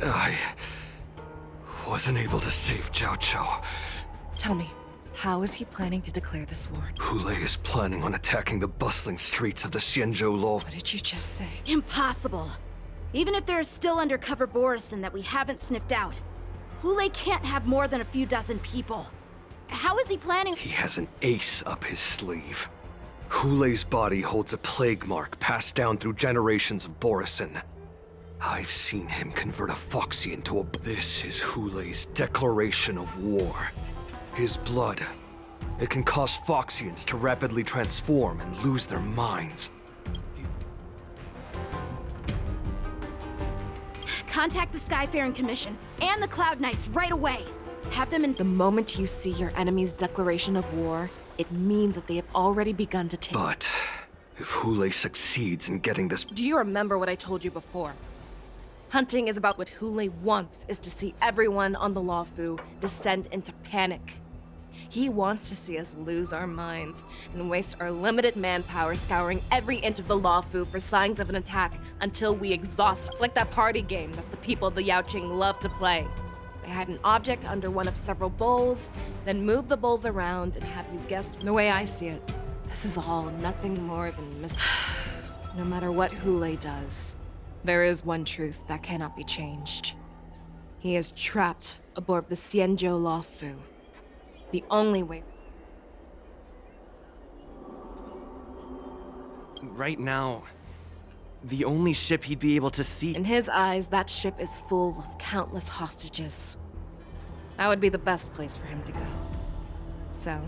I wasn't able to save Jiao Chou. Tell me, how is he planning to declare this war? Hulei is planning on attacking the bustling streets of the Xianzhou Law. What did you just say? Impossible. Even if there are still undercover Borisin that we haven't sniffed out, Hulei can't have more than a few dozen people. How is he planning? He has an ace up his sleeve. Hulei's body holds a plague mark passed down through generations of Borisin. I've seen him convert a Foxy into a... This is Hulei's declaration of war. His blood. It can cause Foxians to rapidly transform and lose their minds. Contact the Skyfaring Commission and the Cloud Knights right away. Have them in... The moment you see your enemy's declaration of war, it means that they have already begun to take... But if Hulei succeeds in getting this... Do you remember what I told you before? Hunting is about what Hulei wants is to see everyone on the Lawfu descend into panic. He wants to see us lose our minds and waste our limited manpower scouring every inch of the Lawfu for signs of an attack until we exhaust. It's like that party game that the people of the Yaoqing love to play. They hide an object under one of several bowls, then move the bowls around and have you guess. The way I see it, this is all nothing more than mystery. No matter what Hulei does, there is one truth that cannot be changed. He is trapped aboard the Xianzhou Lawfu. The only way... Right now, the only ship he'd be able to see... In his eyes, that ship is full of countless hostages. That would be the best place for him to go. So?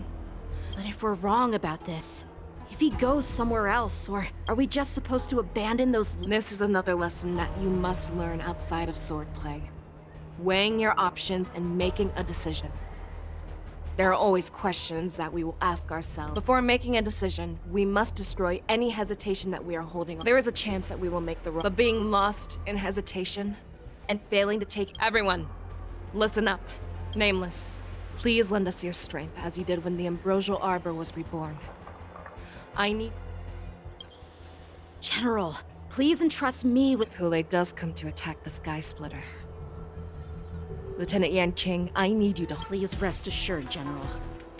But if we're wrong about this, if he goes somewhere else, or are we just supposed to abandon those... This is another lesson that you must learn outside of swordplay. Weighing your options and making a decision. There are always questions that we will ask ourselves. Before making a decision, we must destroy any hesitation that we are holding on. There is a chance that we will make the wrong... But being lost in hesitation and failing to take everyone, listen up. Nameless, please lend us your strength as you did when the Ambrosial Arbor was reborn. I need... General, please entrust me with... If Hulei does come to attack the Sky Splitter, Lieutenant Yanqing, I need you to... Please rest assured, General.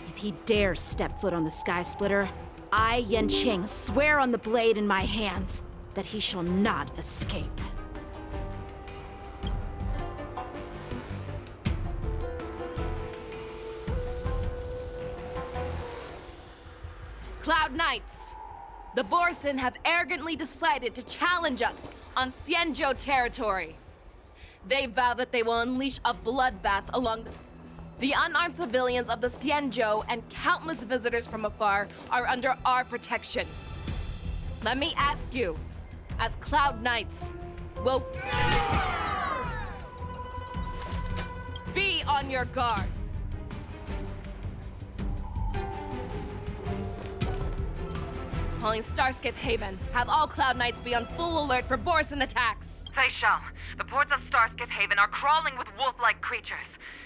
If he dares step foot on the Sky Splitter, I, Yanqing, swear on the blade in my hands that he shall not escape. Cloud Knights! The Borisin have arrogantly decided to challenge us on Xianzhou territory. They vow that they will unleash a bloodbath along the unarmed civilians of the Xianzhou, and countless visitors from afar are under our protection. Let me ask you, as Cloud Knights, will be on your guard. Calling Starscape Haven. Have all Cloud Knights be on full alert for Borisin attacks. Fei Shao, the ports of Starscape Haven are crawling with wolf-like creatures.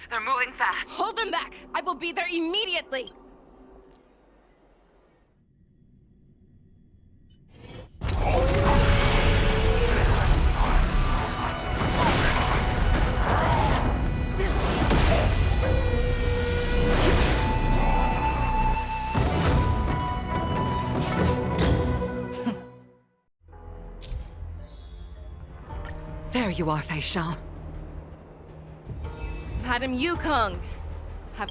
They're moving fast. Hold them back! I will be there immediately! There you are, Fei Shao. Madam Yukong, have...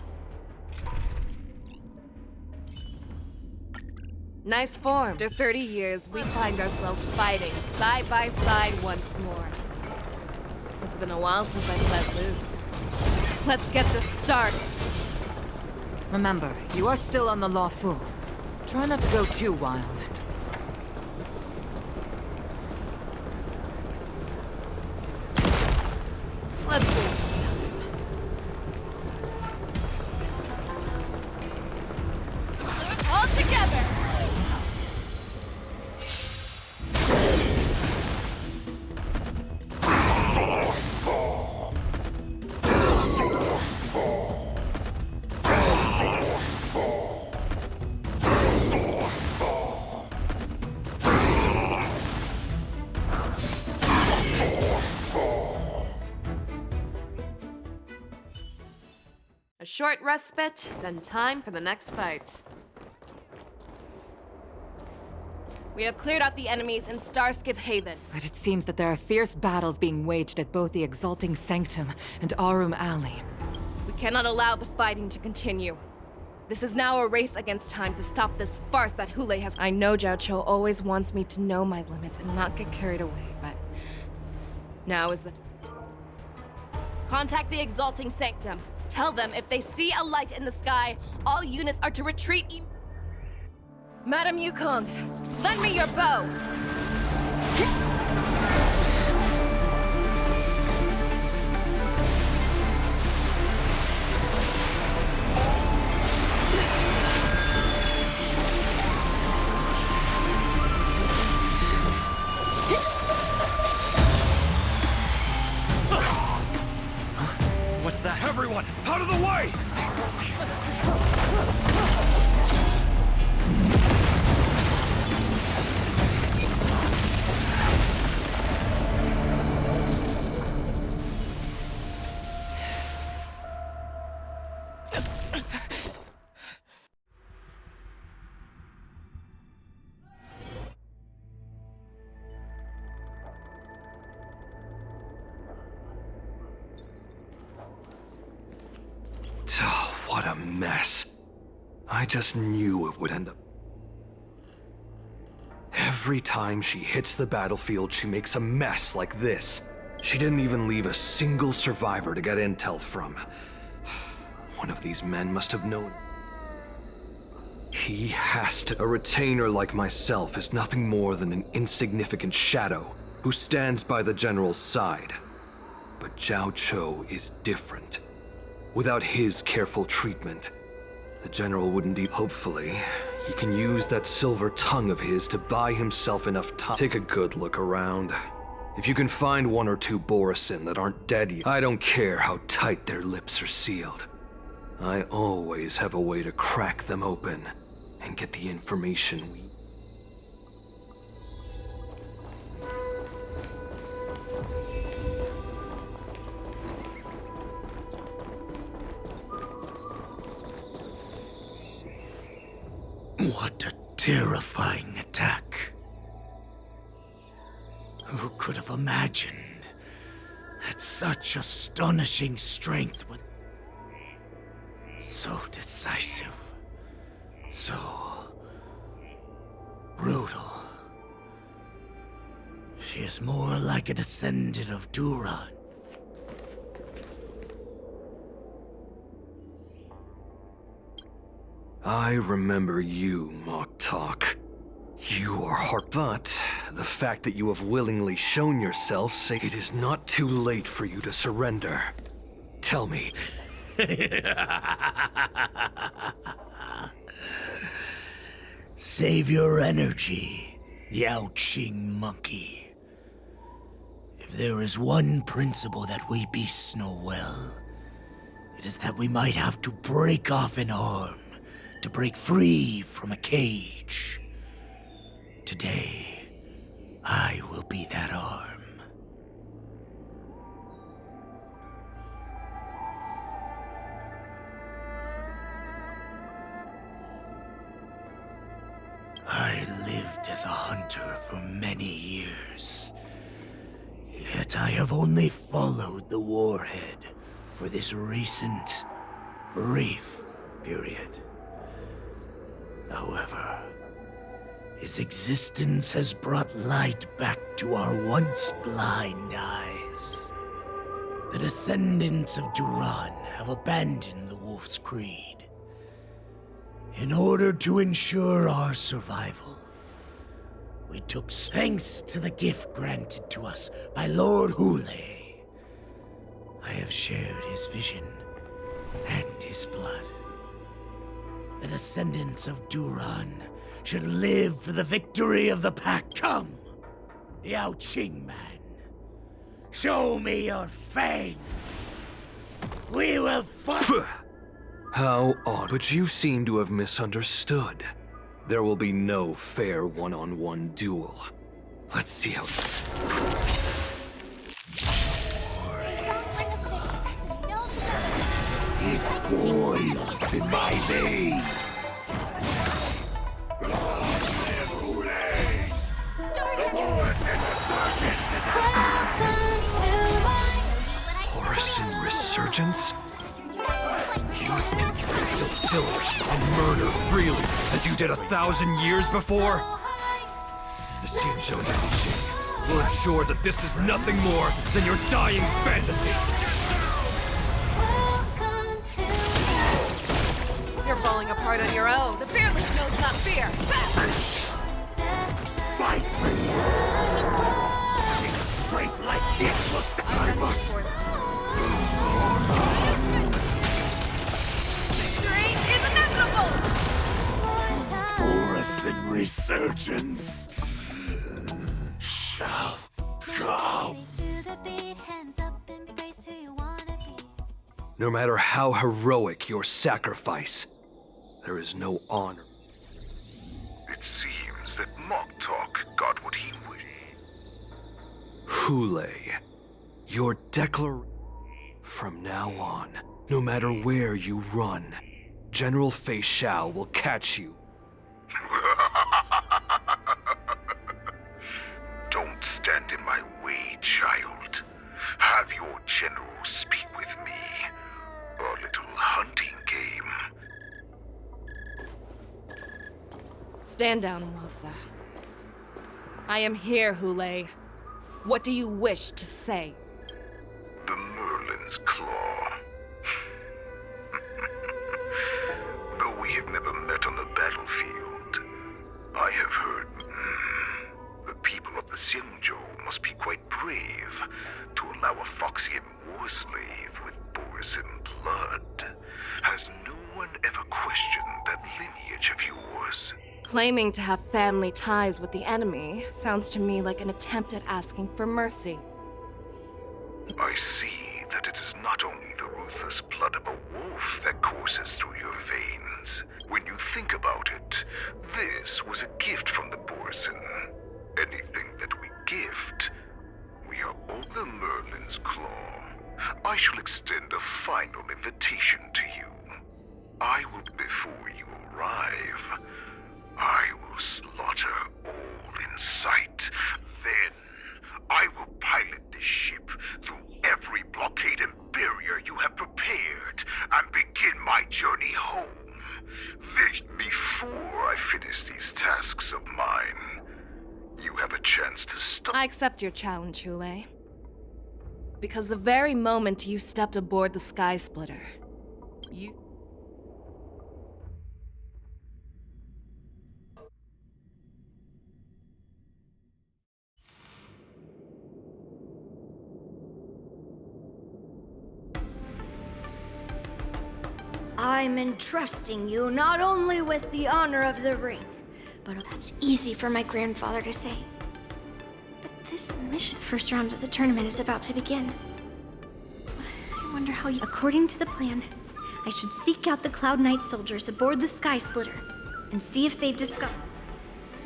Nice form. After 30 years, we find ourselves fighting side by side once more. It's been a while since I've let loose. Let's get this started. Remember, you are still on the Lawfu. Try not to go too wild. Let's save some time. All together! short respite, then time for the next fight. We have cleared out the enemies in Starskiff Haven. But it seems that there are fierce battles being waged at both the Exalting Sanctum and Arum Alley. We cannot allow the fighting to continue. This is now a race against time to stop this farce that Hule has. I know Zhao Cho always wants me to know my limits and not get carried away, but now is the time. Contact the Exalting Sanctum. Tell them if they see a light in the sky, all units are to retreat. Madam Yukong, lend me your bow. What's that? Everyone, out of the way! Oh, what a mess. I just knew it would end up. Every time she hits the battlefield, she makes a mess like this. She didn't even leave a single survivor to get intel from. One of these men must have known. He has to. A retainer like myself is nothing more than an insignificant shadow who stands by the general's side. But Zhao Cho is different. Without his careful treatment, the general wouldn't eat. Hopefully, he can use that silver tongue of his to buy himself enough time. Take a good look around. If you can find one or two Borisin that aren't dead yet, I don't care how tight their lips are sealed. I always have a way to crack them open and get the information we... What a terrifying attack. Who could have imagined that such astonishing strength would... So decisive, so brutal. She is more like a descendant of Duran. I remember you, Mock Talk. You are hard, but the fact that you have willingly shown yourself say it is not too late for you to surrender. Tell me. Save your energy, Yao Qing monkey. If there is one principle that we beasts know well, it is that we might have to break off an arm to break free from a cage. Today, I will be that arm. I lived as a hunter for many years, yet I have only followed the warhead for this recent, brief period. However, his existence has brought light back to our once blind eyes. The descendants of Duran have abandoned the Wolf's Creed. In order to ensure our survival, we took thanks to the gift granted to us by Lord Hule. I have shared his vision and his blood. The descendants of Duran should live for the victory of the pack. Come, Yao Qing man. Show me your fangs. We will fight. How odd. But you seem to have misunderstood. There will be no fair one-on-one duel. Let's see how... It boils. pulse in my veins. Borisin Resurgence? You think you can still pillage and murder freely as you did 1,000 years before? The Xianzhou Yanqing will ensure that this is nothing more than your dying fantasy. You're falling apart on your own. The fearless knows not fear. Fight me! Straight like this will sacrifice. Victory is inevitable! Borisin Resurgence shall come. No matter how heroic your sacrifice, there is no honor. It seems that Moktok got what he wished. Hule, your declaration. From now on, no matter where you run, General Fei Xiao will catch you. Don't stand in my way, child. Have your general speak with me. A little hunting game. Stand down, Walza. I am here, Hule. What do you wish to say? The Merlin's Claw. Though we have never met on the battlefield, I have heard the people of the Xianzhou must be quite brave to allow a Foxian war slave with Borisin blood. Has no one ever questioned that lineage of yours? Claiming to have family ties with the enemy sounds to me like an attempt at asking for mercy. I see that it is not only the ruthless blood of a wolf that courses through your veins. When you think about it, this was a gift from the Borisin. Anything that we gift, we are all the Merlin's Claw. I shall extend a final invitation to you. I will, before you arrive, I will slaughter all in sight. Then, I will pilot this ship through every blockade and barrier you have prepared and begin my journey home. This, before I finish these tasks of mine, you have a chance to stop. I accept your challenge, Hule. Because the very moment you stepped aboard the Sky Splitter, you... I'm entrusting you not only with the honor of the ring, but that's easy for my grandfather to say. But this first round of the tournament is about to begin. I wonder how you... According to the plan, I should seek out the Cloud Knight soldiers aboard the Sky Splitter and see if they've discovered...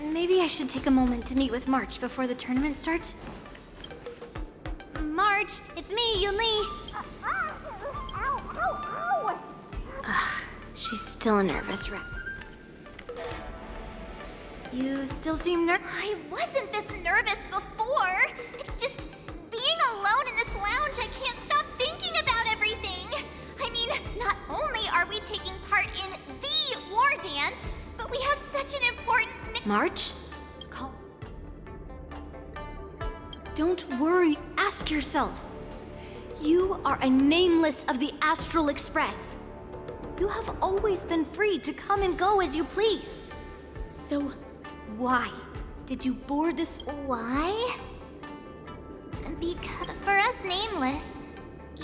Maybe I should take a moment to meet with March before the tournament starts? March, it's me, Yunli. She's still a nervous wreck. You still seem I wasn't this nervous before. It's just being alone in this lounge, I can't stop thinking about everything. I mean, not only are we taking part in the war dance, but we have such an important... March? Call. Don't worry. Ask yourself. You are a nameless of the Astral Express. You have always been free to come and go as you please. So, why did you board this? Why? Because for us nameless,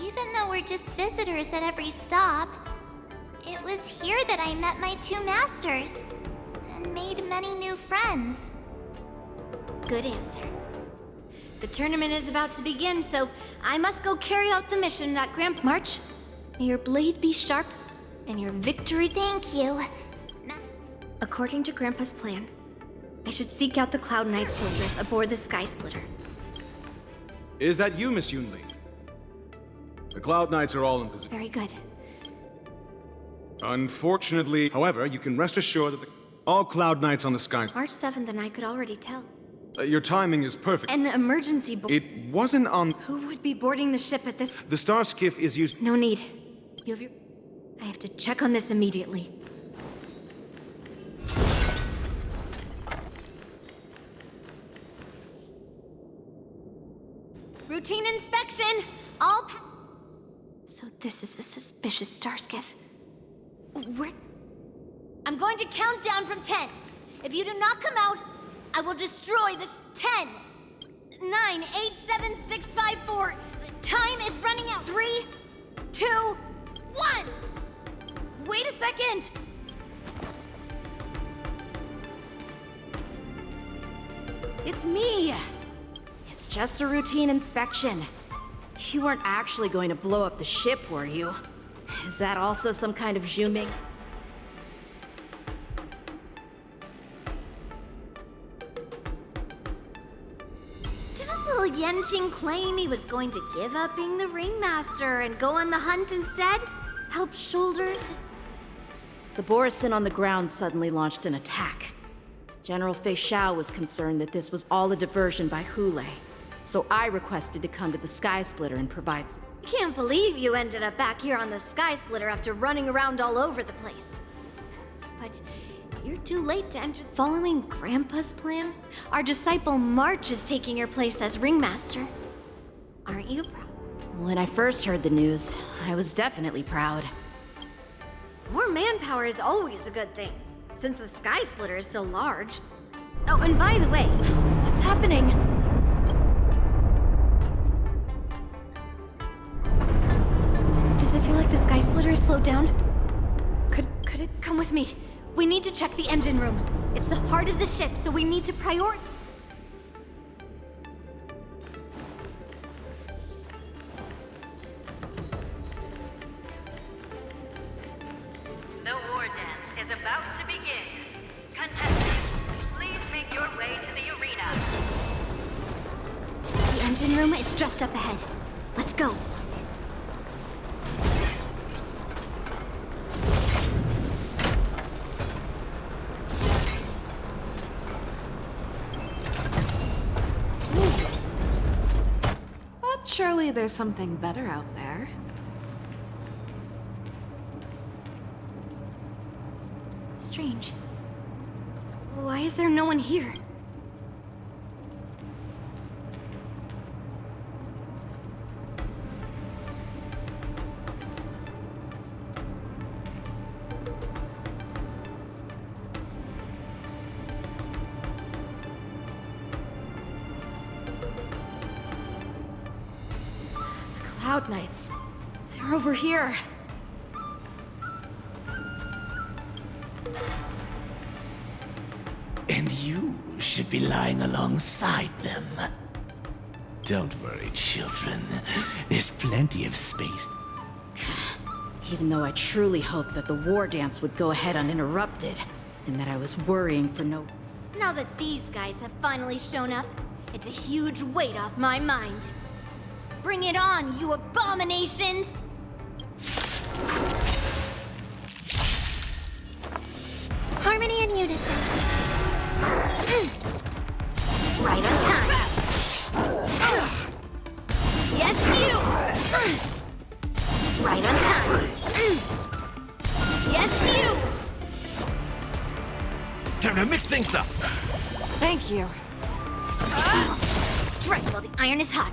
even though we're just visitors at every stop, it was here that I met my two masters and made many new friends. Good answer. The tournament is about to begin, so I must go carry out the mission that Grandpa... March, may your blade be sharp and your victory... Thank you. According to Grandpa's plan, I should seek out the Cloud Knight soldiers aboard the Sky Splitter. Is that you, Miss Yunli? The Cloud Knights are all in position. Very good. Unfortunately, however, you can rest assured that all Cloud Knights on the skies. March 7th, and I could already tell. Your timing is perfect. An emergency It wasn't on. Who would be boarding the ship at this? The Star Skiff is used. No need. You have your... I have to check on this immediately. Routine inspection. All So this is the suspicious star skiff. Where? I'm going to count down from 10. If you do not come out, I will destroy this 10. 9, 8, 7, 6, 5, 4. Time is running out. 3, 2, 1. Wait a second! It's me! It's just a routine inspection. You weren't actually going to blow up the ship, were you? Is that also some kind of zooming? Didn't little Yenching claim he was going to give up being the ringmaster and go on the hunt instead? Help shoulder The Borisin on the ground suddenly launched an attack. General Fei Xiao was concerned that this was all a diversion by Hule, so I requested to come to the Sky Splitter and provide Can't believe you ended up back here on the Sky Splitter after running around all over the place. But you're too late to enter. Following Grandpa's plan, our disciple March is taking your place as ringmaster. Aren't you proud? When I first heard the news, I was definitely proud. More manpower is always a good thing, since the Sky Splitter is so large. Oh, and by the way, What's happening? does it feel like the Sky Splitter is slowed down? Could it come with me? We need to check the engine room. It's the heart of the ship, so we need to prioritize. The war dance is about to begin. Contestants, please make your way to the arena. The engine room is just up ahead. Let's go. But surely there's something better out there. Strange. Why is there no one here? Cloud Knights. They're over here. And you should be lying alongside them. Don't worry, children. There's plenty of space. Even though I truly hoped that the war dance would go ahead uninterrupted, and that I was worrying for no... Now that these guys have finally shown up, it's a huge weight off my mind. Bring it on, you abominations! Harmony and unison. Right on time. Yes, you! Right on time. Yes, you! Time to mix things up! Thank you. Strike while the iron is hot.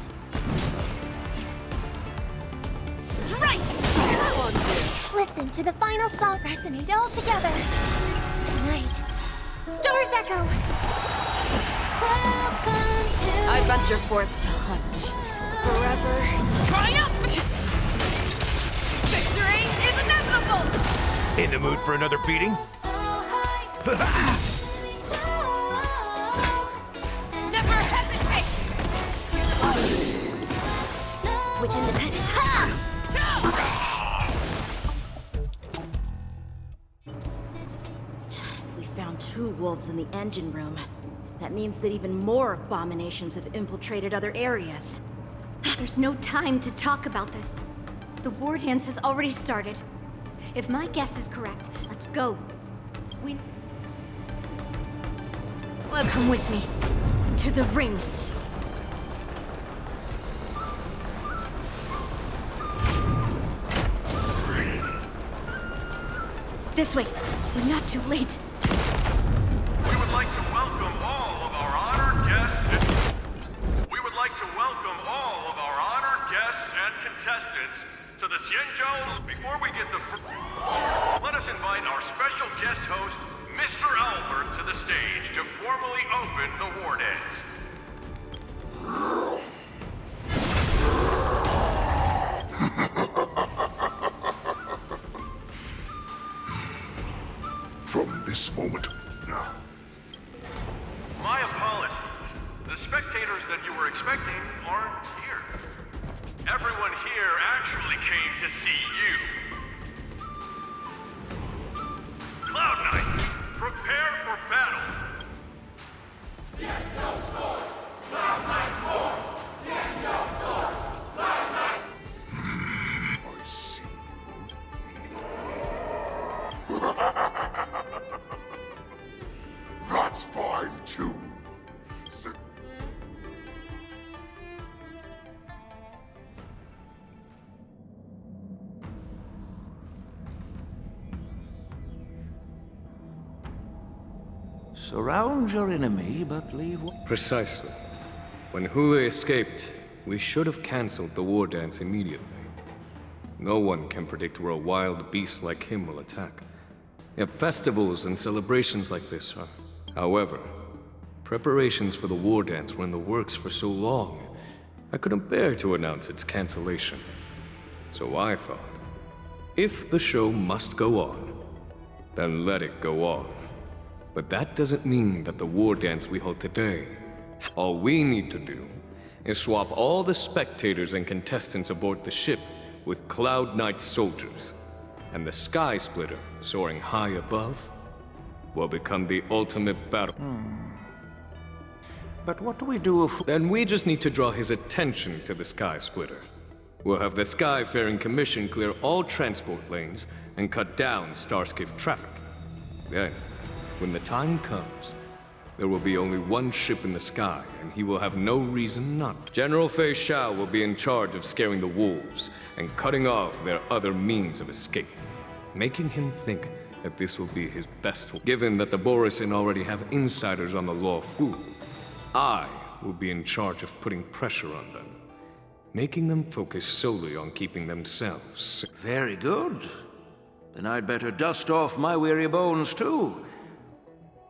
Strike! Listen to the final song resonate all together. Tonight, Stars echo. Welcome to I venture forth to hunt. Forever. Triumph! Victory is inevitable! In the mood for another beating? so high. Never hesitate! Within the pen. If we found 2 wolves in the engine room, that means that even more abominations have infiltrated other areas. There's no time to talk about this. The war dance has already started. If my guess is correct, let's go. Come with me. To the ring. This way. We're not too late. We would like to welcome all of our honored guests. We would like to welcome all of our honored guests and contestants to the Xianzhou. Before we get let us invite our special guest host, Mr. Albert, to the stage to formally open the war dance. From this moment now. My apologies. The spectators that you were expecting aren't here. Everyone here actually came to see you. Cloud Knight, prepare for battle. I see. That's fine too. Surround your enemy, but leave... Precisely. When Hule escaped, we should have cancelled the war dance immediately. No one can predict where a wild beast like him will attack. Yet festivals and celebrations like this are... However, preparations for the war dance were in the works for so long, I couldn't bear to announce its cancellation. So I thought, if the show must go on, then let it go on. But that doesn't mean that the war dance we hold today. All we need to do is swap all the spectators and contestants aboard the ship with Cloud Knight soldiers, and the Sky Splitter, soaring high above, will become the ultimate battle. But what do we do if... Then we just need to draw his attention to the Sky Splitter. We'll have the Skyfaring Commission clear all transport lanes and cut down Starskiff traffic. Then, when the time comes, there will be only one ship in the sky, and he will have no reason not. General Fei Xiao will be in charge of scaring the wolves and cutting off their other means of escape, making him think that this will be his best. Given that the Borisin already have insiders on the Law Fu, I will be in charge of putting pressure on them, making them focus solely on keeping themselves safe. Very good. Then I'd better dust off my weary bones, too.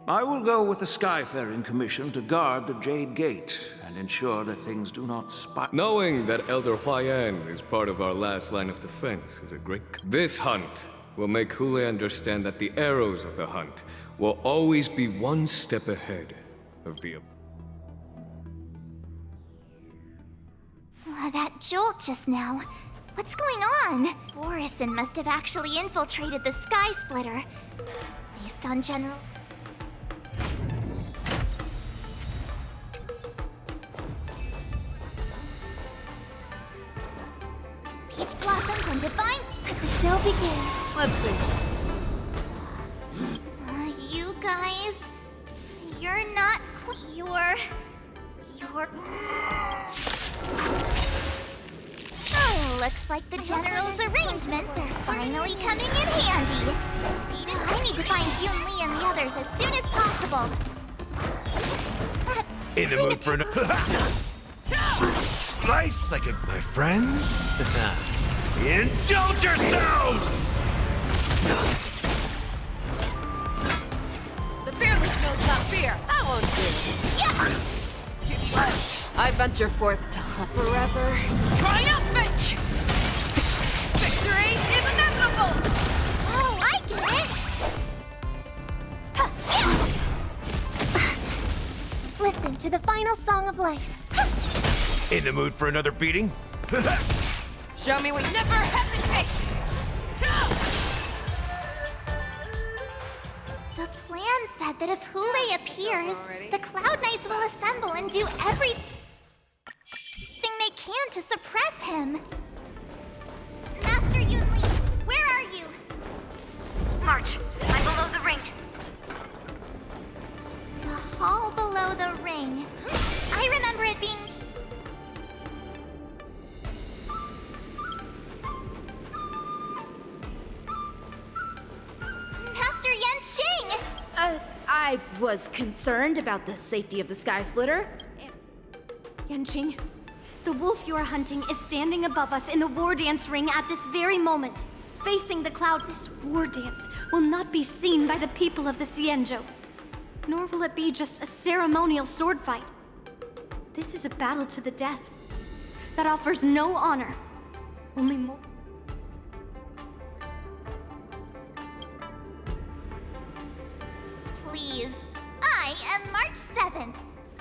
I will go with the Skyfaring Commission to guard the Jade Gate and ensure that things do not spy. Knowing that Elder Huayan is part of our last line of defense is a great... This hunt will make Hule understand that the arrows of the hunt will always be one step ahead of the... That jolt just now. What's going on? Borisin must have actually infiltrated the Sky Splitter. Based on General... Peach blossoms and divine... Let the show begin. Let's see. You guys... You're not... You're... Oh, looks like the General's arrangements are finally coming in handy. I need to find Yoon Lee and the others as soon as possible. In the mood for an... Slice second, my friends. Indulge yourselves! The fearless knows not fear. I won't do it. Yeah! I venture forth to hunt forever. Triumphant! Victory is inevitable! Oh, I get it! Listen to the final song of life. In the mood for another beating? Show me we never hesitate! The plan said that if Hule appears, the Cloud Knights will assemble and do everything they can to suppress him. Master Yoon Lee, where are you? March, I'm below the ring. The hall below the ring. I remember it being... Master Yanqing! I was concerned about the safety of the Sky Splitter. Yanqing, the wolf you are hunting is standing above us in the war dance ring at this very moment. Facing the cloud, this war dance will not be seen by the people of the Xianzhou. Nor will it be just a ceremonial sword fight. This is a battle to the death that offers no honor, only more. Please. I am March 7,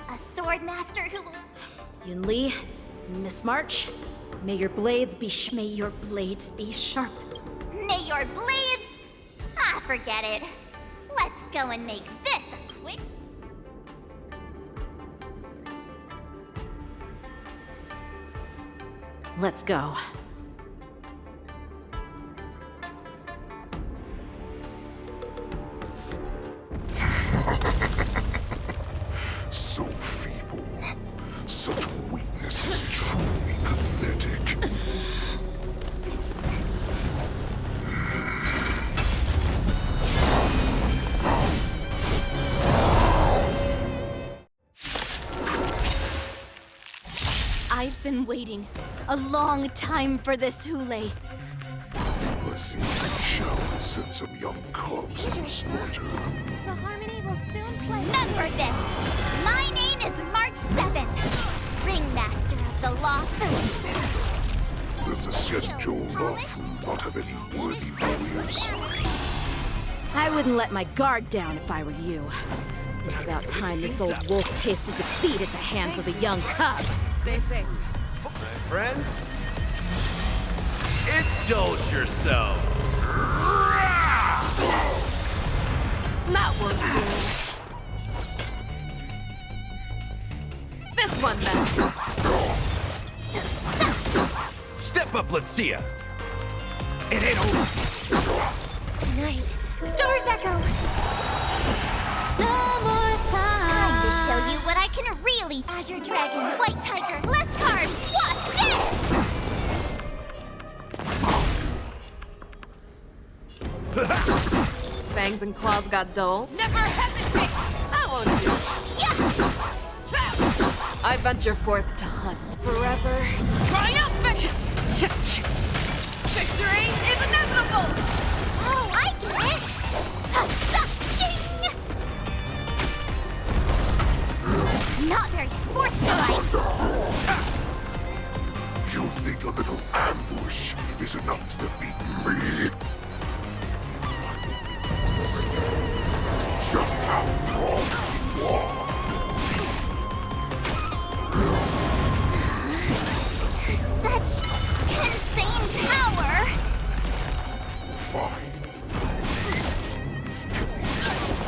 a sword master who will... Yunli, Miss March, may your blades be May your blades be sharp. May your blades... Ah, forget it. Let's go and make this a quick... Let's go. So feeble. Such weakness is truly pathetic. I've been waiting a long time for this, Hule. I see you shall send some young cubs to slaughter. The harmony will soon play. Remember this! My name is March 7, Ringmaster of the Law Fu. Does the Xianzhou Lawfu not have any worthy warriors? I wouldn't let my guard down if I were you. It's about time this old wolf tasted defeat at the hands of a young cub. Stay safe. Friends? Indulge yourself. That won't do. This one, then. Step up, let's see ya. It ain't over. Tonight, Stars Echo. No more time to show you what I can really. Azure Dragon, White Tiger, less cards. What's this? Fangs and claws got dull. Never hesitate! That won't do. I venture forth to hunt. Forever. Triumphant! Victory is inevitable! Oh, I get it! Not very sportsmanlike. You think a little ambush is enough to defeat me? Just how wrong you are. Such insane power! Fine.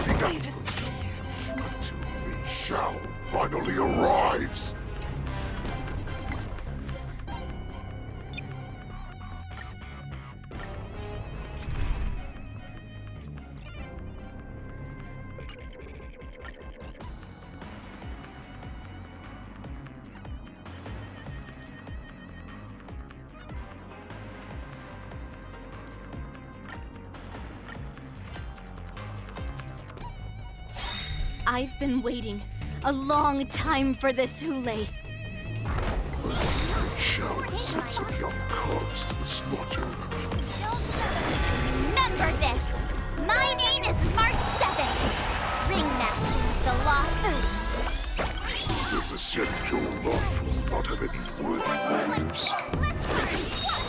Look out for me until the Shao finally arrives. I've been waiting a long time for this, Hule. The secret Shao sent some young cubs to the slaughter. Remember this! My name is March 7, Ringmaster of the Law Fu. Does the Xianzhou Lawfu not have any worthy warriors?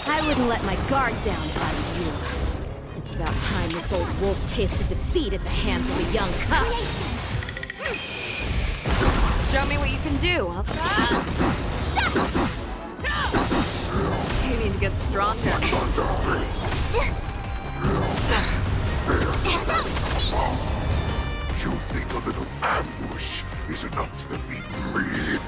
I wouldn't let my guard down if I were you. It's about time this old wolf tasted defeat at the hands of a young cub. Show me what you can do. You need to get stronger. You think a little ambush is enough to defeat me?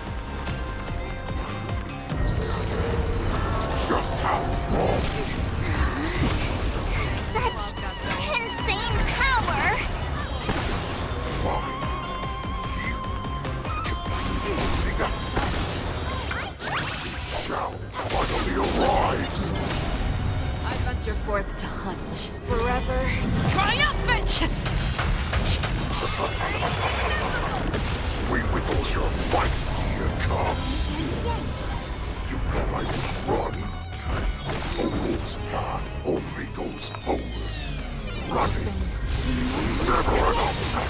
Just how wrong you are. Such insane shall finally arise. I venture forth to hunt. Forever triumphant! Swing with all your might, here comes. You realize you run. A wolf's path only goes forward. Running is never an option.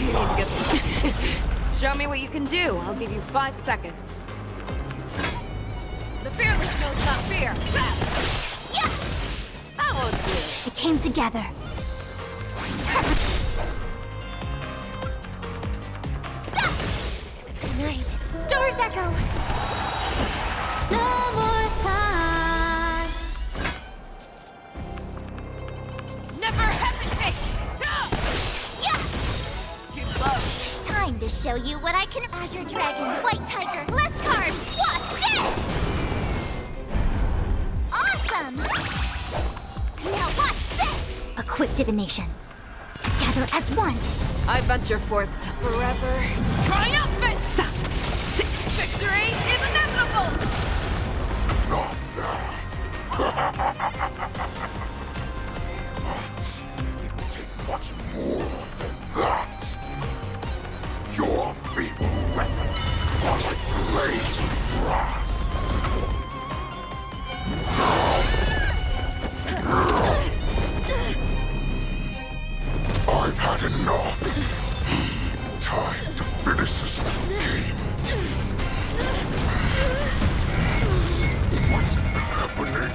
You need to get this. Show me what you can do. I'll give you 5 seconds. The fearless knows not fear. Yeah! That was good. It came together. Tonight, stars echo. No more times. Never hesitate! Yeah! Too close. Time to show you what I can. Azure Dragon, White Tiger, less cards. What's this? Awesome! Now watch this! A quick divination. Together as one. I venture forth to forever triumphant! Victory is inevitable! Not that. But it will take much more than that. Your feeble weapons are like blades of grass. I've had enough. Time to finish this game. What's happening?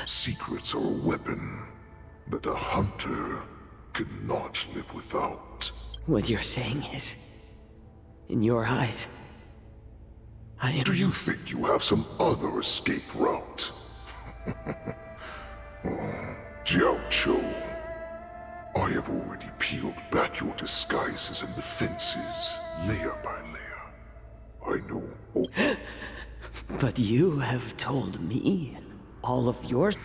Secrets are a weapon that a hunter cannot live without. What you're saying is, in your eyes, I am... Do you think you have some other escape route? Oh, Jiao Cho, I have already peeled back your disguises and defenses, layer by layer. I know... Oh. But you have told me all of yours.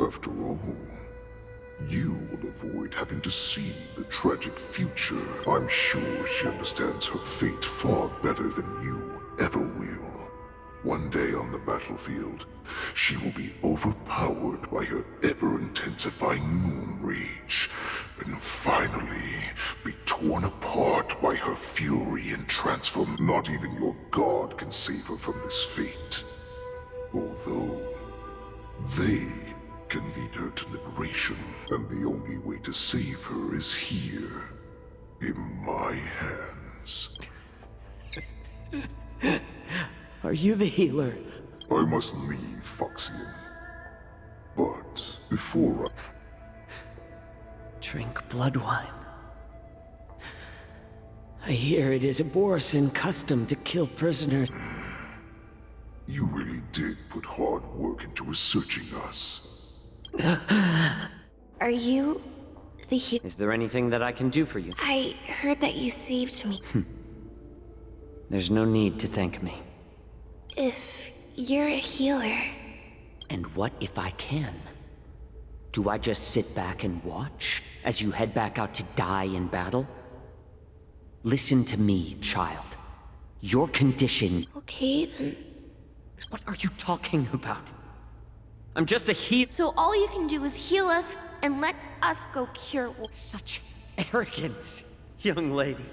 After all, you will avoid having to see the tragic future. I'm sure she understands her fate far better than you ever will. One day on the battlefield, she will be overpowered by her ever-intensifying moon rage, and finally be torn apart by her fury and transform. Not even your god can save her from this fate. Although, they can lead her to liberation, and the only way to save her is here, in my hands. Are you the healer? I must leave, Foxian. But before I... Drink blood wine. I hear it is a Borisin custom to kill prisoners. You really did put hard work into researching us. Are you the healer? Is there anything that I can do for you? I heard that you saved me. There's no need to thank me. If you're a healer... And what if I can? Do I just sit back and watch as you head back out to die in battle? Listen to me, child. Your condition... Okay, then... What are you talking about? I'm just a healer. So all you can do is heal us and let us go cure... Such arrogance, young lady.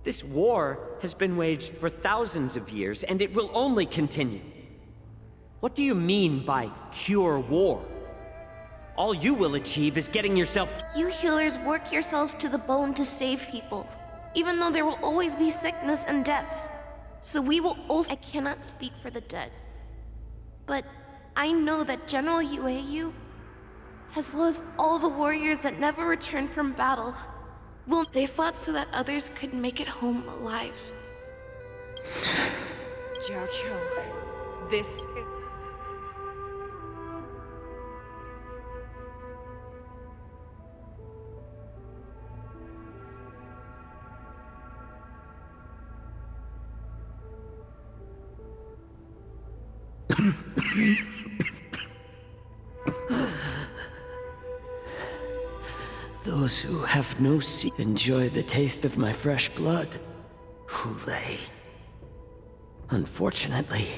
This war has been waged for thousands of years, and it will only continue. What do you mean by cure war? All you will achieve is getting yourself... You healers work yourselves to the bone to save people, even though there will always be sickness and death. So we will also... I cannot speak for the dead, but I know that General Yueyu, as well as all the warriors that never returned from battle, they fought so that others could make it home alive. Jiao Cho, this is... Those who have no seat enjoy the taste of my fresh blood. Hule. Unfortunately,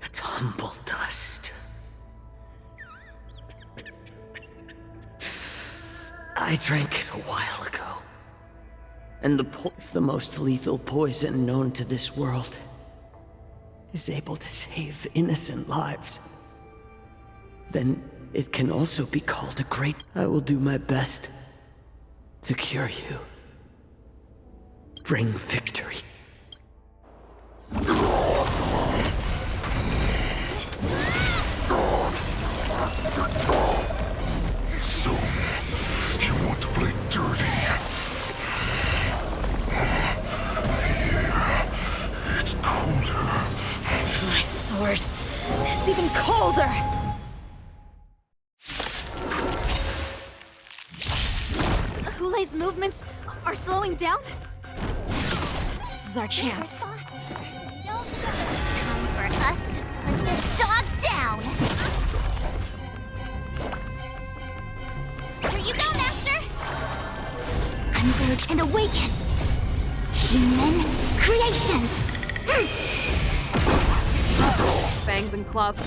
it's humble dust. I drank it a while ago. And the most lethal poison known to this world is able to save innocent lives, then it can also be called a great... I will do my best to cure you. Bring victory. So, you want to play dirty? Yeah, it's colder. My sword is even colder! Hule's movements are slowing down? This is our chance. Time for us to put this dog down! Here you go, Master! Converge and awaken! Human creations! Fangs and claws.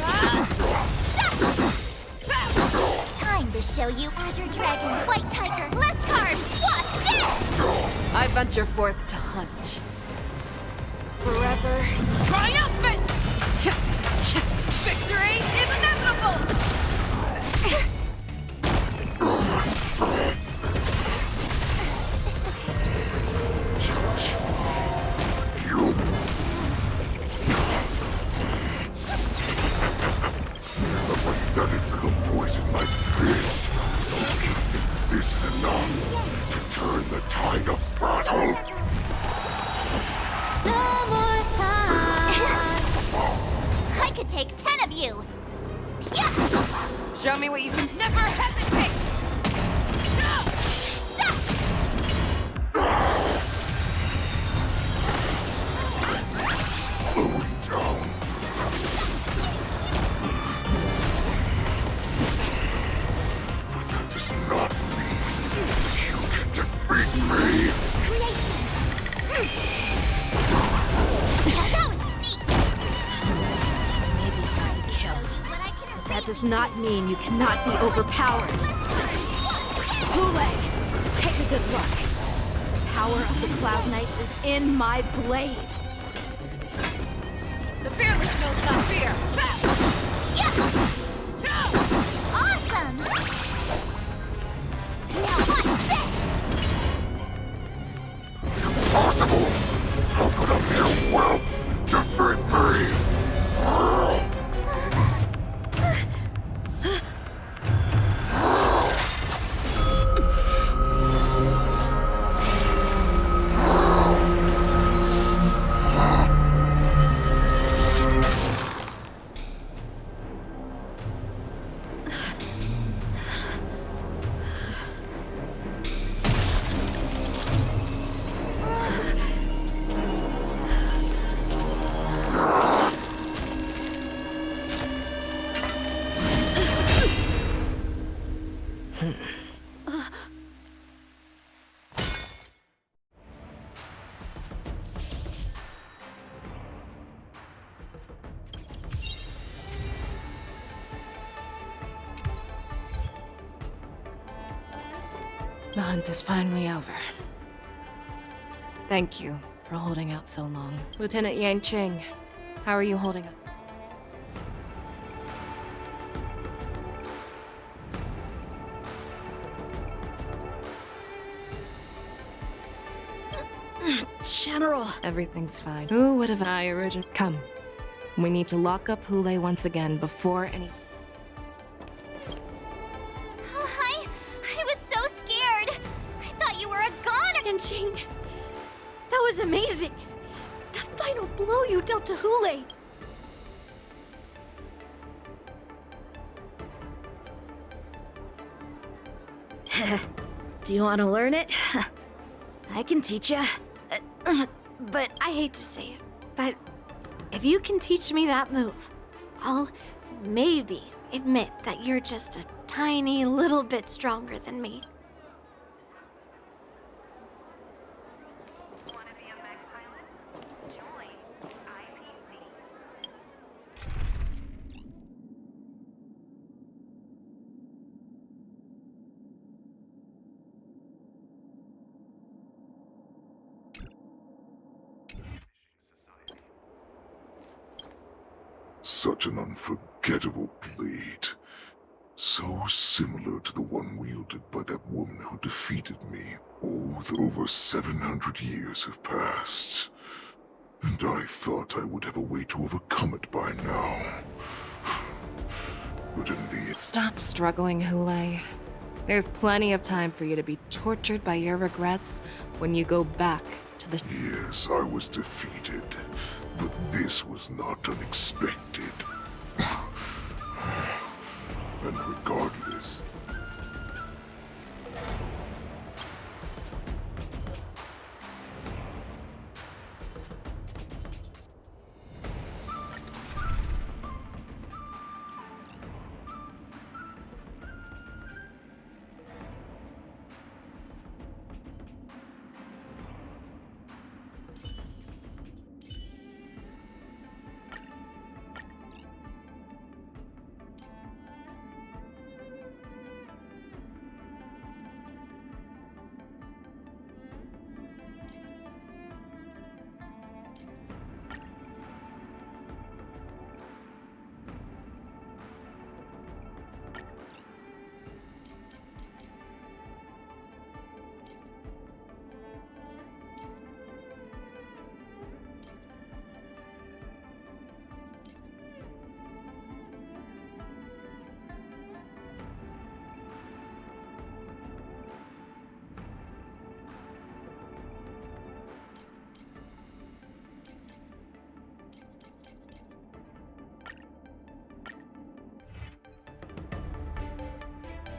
Time to show you Azure Dragon, White Tiger, less carbs! What's this? I venture forth to hunt. Forever Triumphant! Victory is inevitable! That it will poison my fist. This is enough to turn the tide of battle. No more time! I could take 10 of you! Yeah! Show me what you can. Never hesitate! Slowing down. But that does not mean you can defeat me. That was sneaky! maybe hard to kill. But that does not mean you cannot be overpowered. Hule, take a good look. The power of the Cloud Knights is in my blade. The fearless knows not fear! Yeah! Awesome! Now what's this? Impossible! How could a mere whelp defeat me? The hunt is finally over. Thank you for holding out so long. Lieutenant Yang Ching, how are you holding up? General! Everything's fine. Who would have I origin? Come. We need to lock up Hule once again before any... Oh, I was so scared! I thought you were a goner! And Ching, that was amazing! That final blow you dealt to Hule! Do you want to learn it? I can teach you. But I hate to say it, but if you can teach me that move, I'll maybe admit that you're just a tiny little bit stronger than me. Such an unforgettable blade. So similar to the one wielded by that woman who defeated me. Oh, that over 700 years have passed. And I thought I would have a way to overcome it by now. But in the... Stop struggling, Hule. There's plenty of time for you to be tortured by your regrets when you go back to the... Yes, I was defeated. But this was not unexpected. And regardless...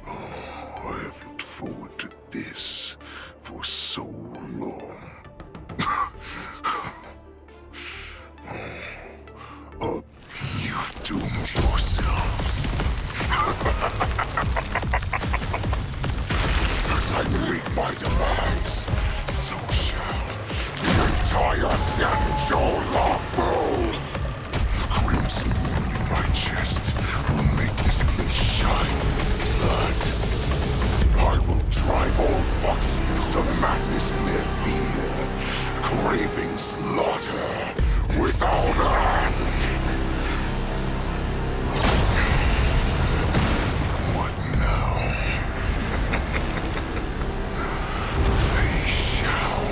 I have looked forward to this for so long. You've doomed yourselves. As I meet my demise, so shall the entire Xianzhou Lafu. The crimson wound in my chest will make this place shine with blood. I will drive all Foxians to madness in their fear, craving slaughter without end. What now? They shall.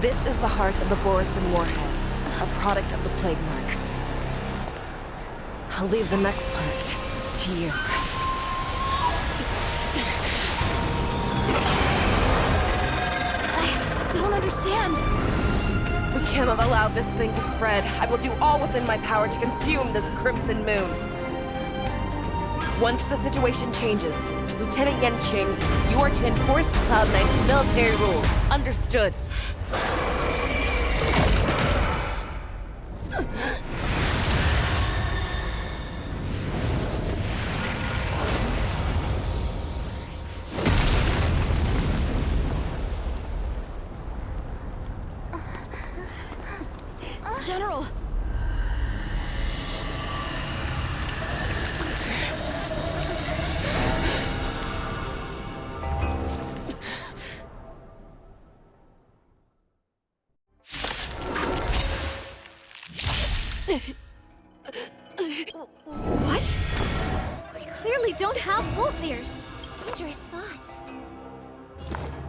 This is the heart of the Borisin warhead, a product of the plague mark. I'll leave the next part to you. I don't understand. We cannot allow this thing to spread. I will do all within my power to consume this crimson moon. Once the situation changes, Lieutenant Yanqing, you are to enforce the Cloud Knight's military rules. Understood. General! What? We clearly don't have wolf ears. Dangerous thoughts.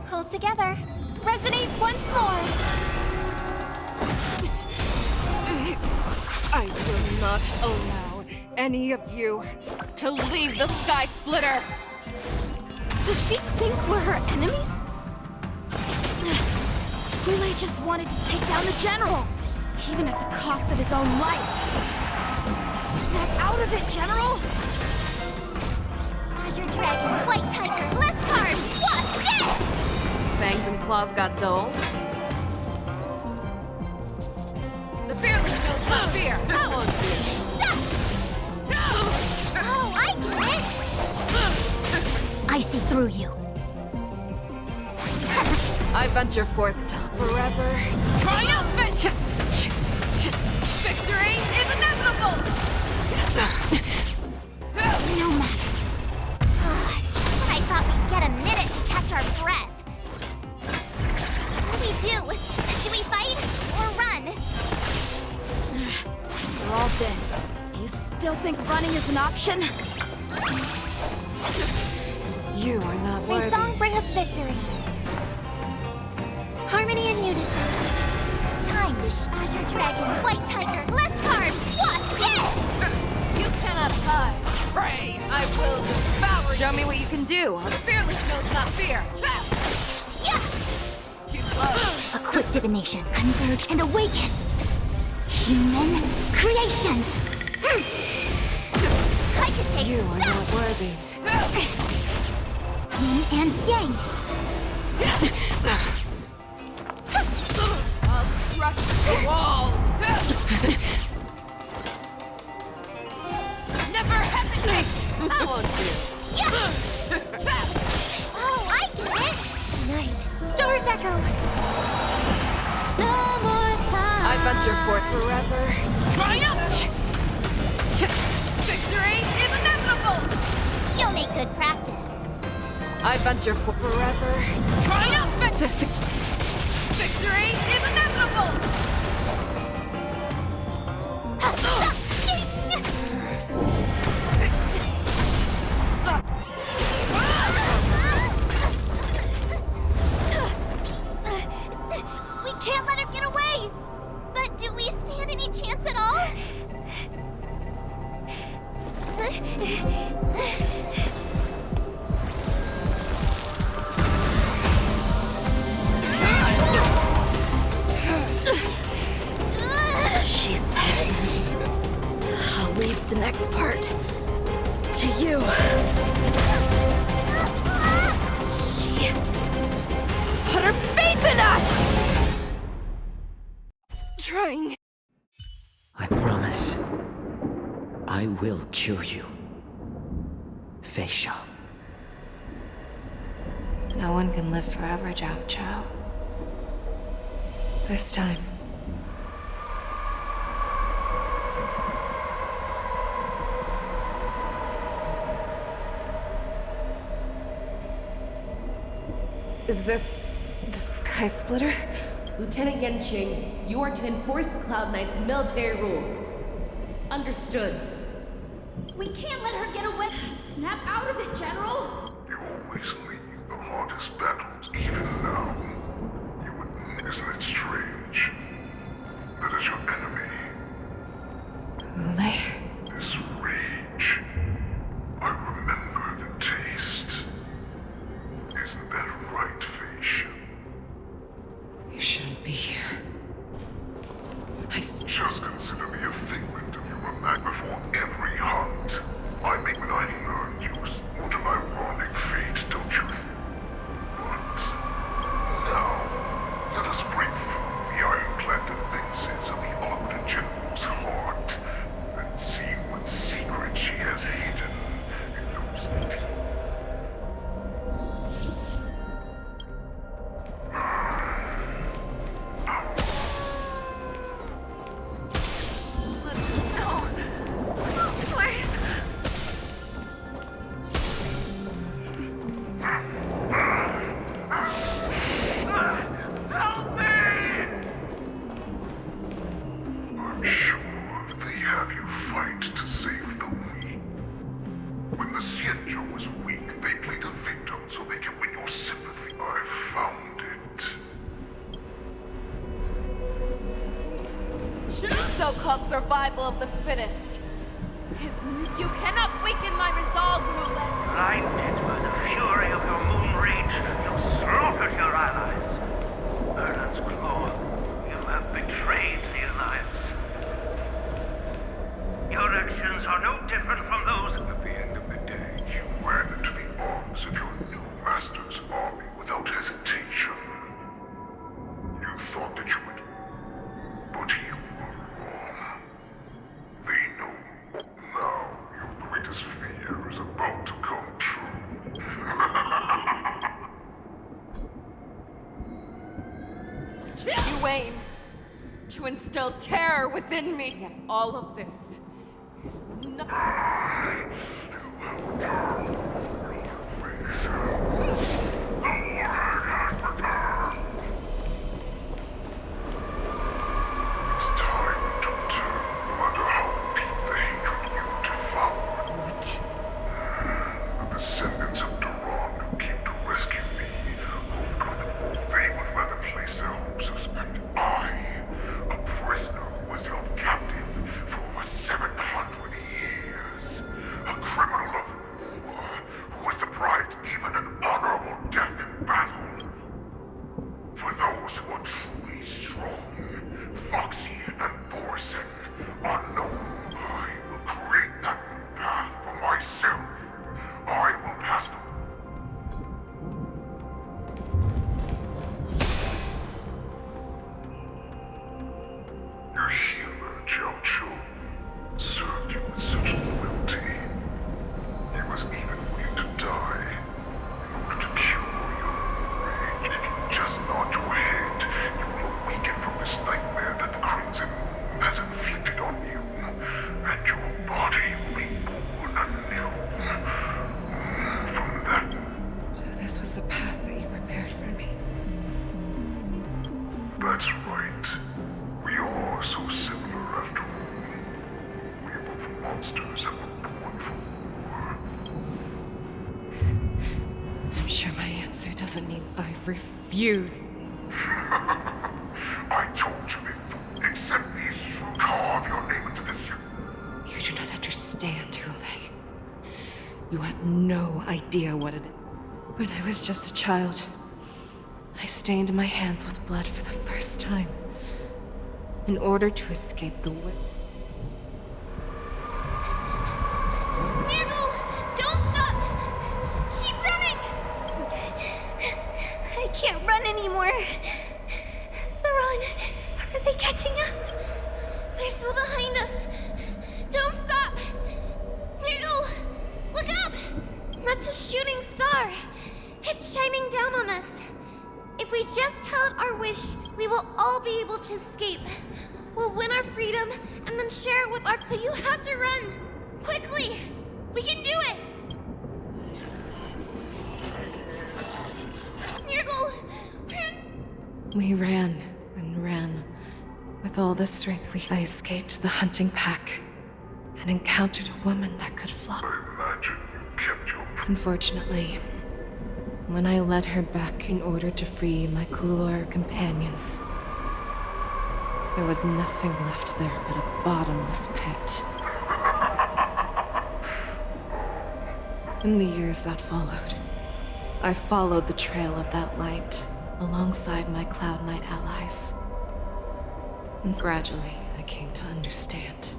Hold together. Resonate once more. I will not allow any of you to leave the Sky Splitter! Does she think we're her enemies? Relay just wanted to take down the General, even at the cost of his own life. Snap out of it, General! Azure Dragon, White Tiger, Leskard, Wasp, death! Fangs and claws got dull. The fearless knows not fear! That one! I see through you. I venture forth to forever triumphant! Victory is inevitable! No matter. Just when I thought we'd get a minute to catch our breath. What do we do? Do we fight or run? After all this, do you still think running is an option? You are not May worthy. song bring us victory. Harmony and unison. Time to Azure Dragon, White Tiger, less carbs, wasp, yes! You cannot hide. Pray, I will devour you. Show me what you can do. A fearless knows not fear. Trap! Yeah! Too slow. A quick divination, converge and awaken. Human creations. I could take You are that. not worthy. Yin and yang. I'll crush the wall. Never hesitate. I won't do. Yeah! Oh, I get it. Tonight, stars echo. No more time. I venture forth forever. Triumph! Victory is inevitable! You'll make good practice. I venture forth forever. Triumphant! Victory is inevitable! We can't let her get away! But do we stand any chance at all? She said, I'll leave the next part to you. She put her faith in us! Trying. I promise. I will cure you. Fei Xiao. No one can live forever, Zhao Chao. This time. Is this the Sky Splitter? Lieutenant Yanqing, you are to enforce the Cloud Knight's military rules. Understood. We can't let her get away! Snap out of it, General! You always leave the hardest battles, even now. Isn't it strange? That is your enemy. Hule? This rage. I remember the taste. Isn't that right, Fish? You shouldn't be here. Just consider me a figment of your imagination. Before every hunt, I make what I learn use. What an ironic fate, don't you think? But now, let us break through the ironclad defenses of the Arbiter General's heart and see what secret she has hidden in those teeth. I'm sure that they have you fight to save the weak. When the Xianzhou was weak, they played a victim so they can win your sympathy. I found it. So-called survival of the fittest. You cannot weaken my resolve, Hule. Blinded by the fury of your moon rage, you slaughtered your allies. Erland's Claw, you have betrayed the Alliance. Your actions are no different from those. At the end of the day, you ran into the arms of your new master's army without hesitation. You thought that you would... But you were wrong. They know. Now, your greatest fear is about to come true. You aim to instill terror within me. Yet all of this is nothing. It's time to turn, no matter how deep the hatred you devoured. What? The descendants of Duran who came to rescue me hoped with all they would rather place their hopes of, and I, a prisoner who was held captive for over 700 years, a criminal of war who was deprived even an honorable death in battle. For those who are truly strong, Foxy and Borson are known. I will create that new path for myself. I will pass the... Your healer, Jiao Chu, served you with such loyalty. He was even willing to die in order to cure your rage. If you just nod your head, you will awaken from this nightmare that the Crimson Moon has inflicted on you, and your body will be born anew. From that So this was the path that you prepared for me. That's right. We are so similar after all. We are both monsters and were born for war. I'm sure my answer doesn't mean I refuse. I told you before, accept these true, carve your name into this ship. You do not understand, Hule. You have no idea what it is. When I was just a child, I stained my hands with blood for the first time. In order to escape the whip. Nirgal, don't stop! Keep running! I can't run anymore. Saran, are they catching up? They're still behind us. Don't stop! Nirgal, look up! That's a shooting star. It's shining down on us. If we just tell it our wish, we will all be able to escape. We'll win our freedom and then share it with our... So you have to run! Quickly! We can do it! Nirgal! We ran and ran. With all the strength I escaped the hunting pack and encountered a woman that could fly. I imagine you kept your... Unfortunately, when I led her back in order to free my Kulor companions, there was nothing left there but a bottomless pit. In the years that followed, I followed the trail of that light alongside my Cloud Knight allies. And gradually, I came to understand.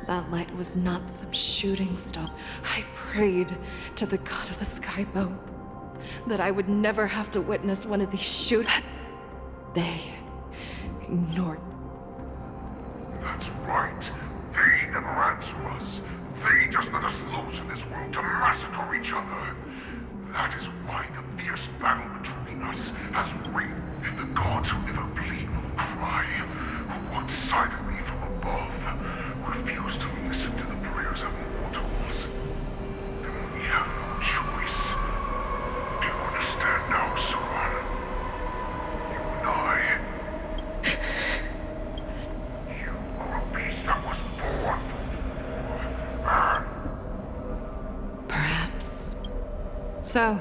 That light was not some shooting star. I prayed to the god of the skybow that I would never have to witness one of these shoot. They ignored. That's right. They never answer us. They just let us loose in this world to massacre each other. That is why the fierce battle between us has reigned. If the gods who never bleed nor cry, who watch silently from above, refuse to listen to the prayers of mortals, then we have no choice. Do you understand now, Saran? You and I. You are a beast that was born for war. Perhaps. So,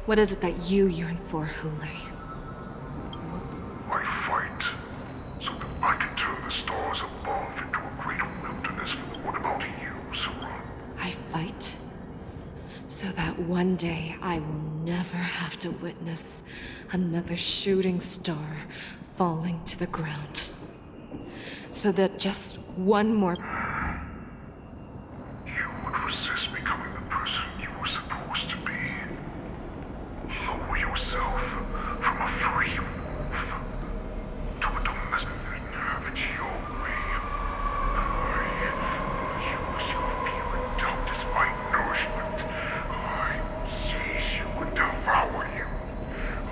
what is it that you yearn for, Hule? I fight so that I can turn the stars above into a great wilderness for the... What about you, Saran? I fight so that one day I will never have to witness another shooting star falling to the ground. So that just one more... You would resist becoming the person you were supposed to be. Lower yourself from a free wolf to a domestic and have it your way. I will use your fear and doubt as my nourishment. I will seize you and devour you.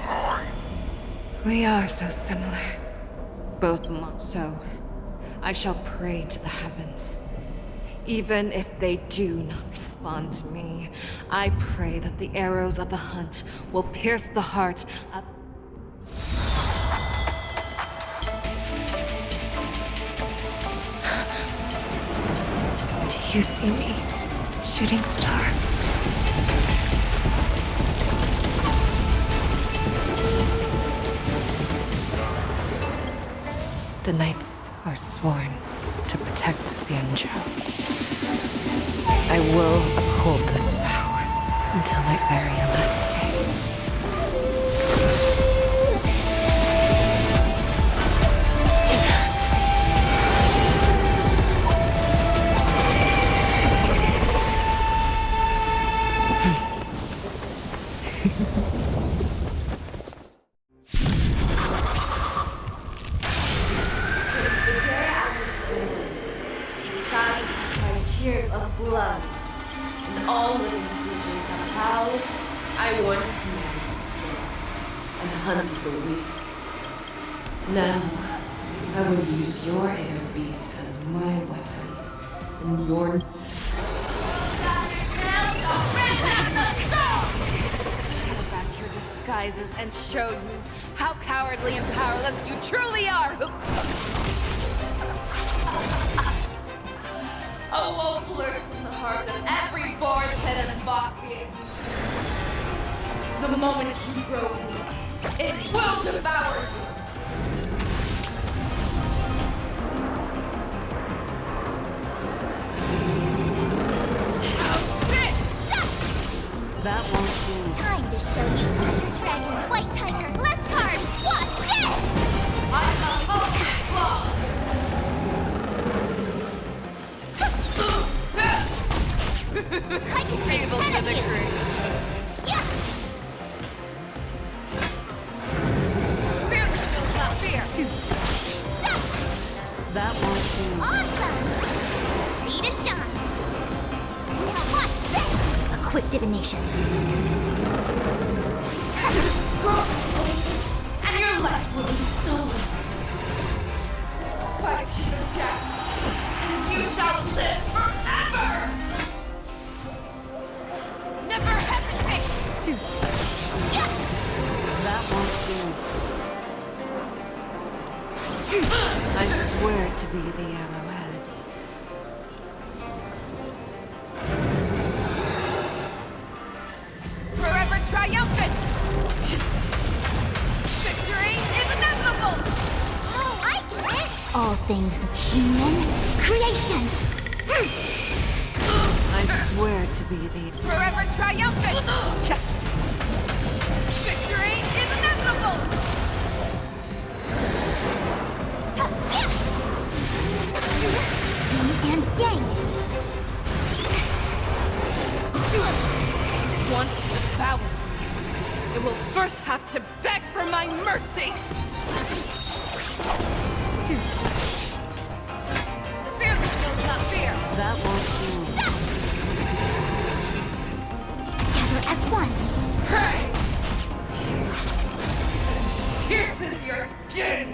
I We are so similar. Both so I shall pray to the heavens. Even if they do not respond to me, I pray that the arrows of the hunt will pierce the heart of... Do you see me, shooting star? The knights are sworn to protect the Xianzhou. I will uphold this vow until my very last day. Tears of blood, and all living creatures have howled. I once knew the sword and hunted the weak. Now, I will use your air beast as my weapon, and your... Tear back your disguises and show you how cowardly and powerless you truly are. A wolf lurks in the heart of every boar's head and boxing. The moment you grow weak, it will devour you. That won't do. Time to show you Azure Dragon, White Tiger, less carbs. What's this? I'm a Hulk Claw. I can take Table 10 for of the you. crew. Yeah. Fear the skills, not fear. That won't do. Awesome. Ready to shine. Now watch this. A quick divination. And your life will be stolen. Fight to the death, and you shall live forever. Never hesitate! That won't do. I swear to be the arrowhead. Forever triumphant! Victory is inevitable! Oh, I get it. All things human creations. I swear to be the forever triumphant! Victory is inevitable! Yin and yang. Wants to devour me. It will first have to beg for my mercy! Fear the skills, not fear! That won't do. Together as one. Hey! Pierces your skin!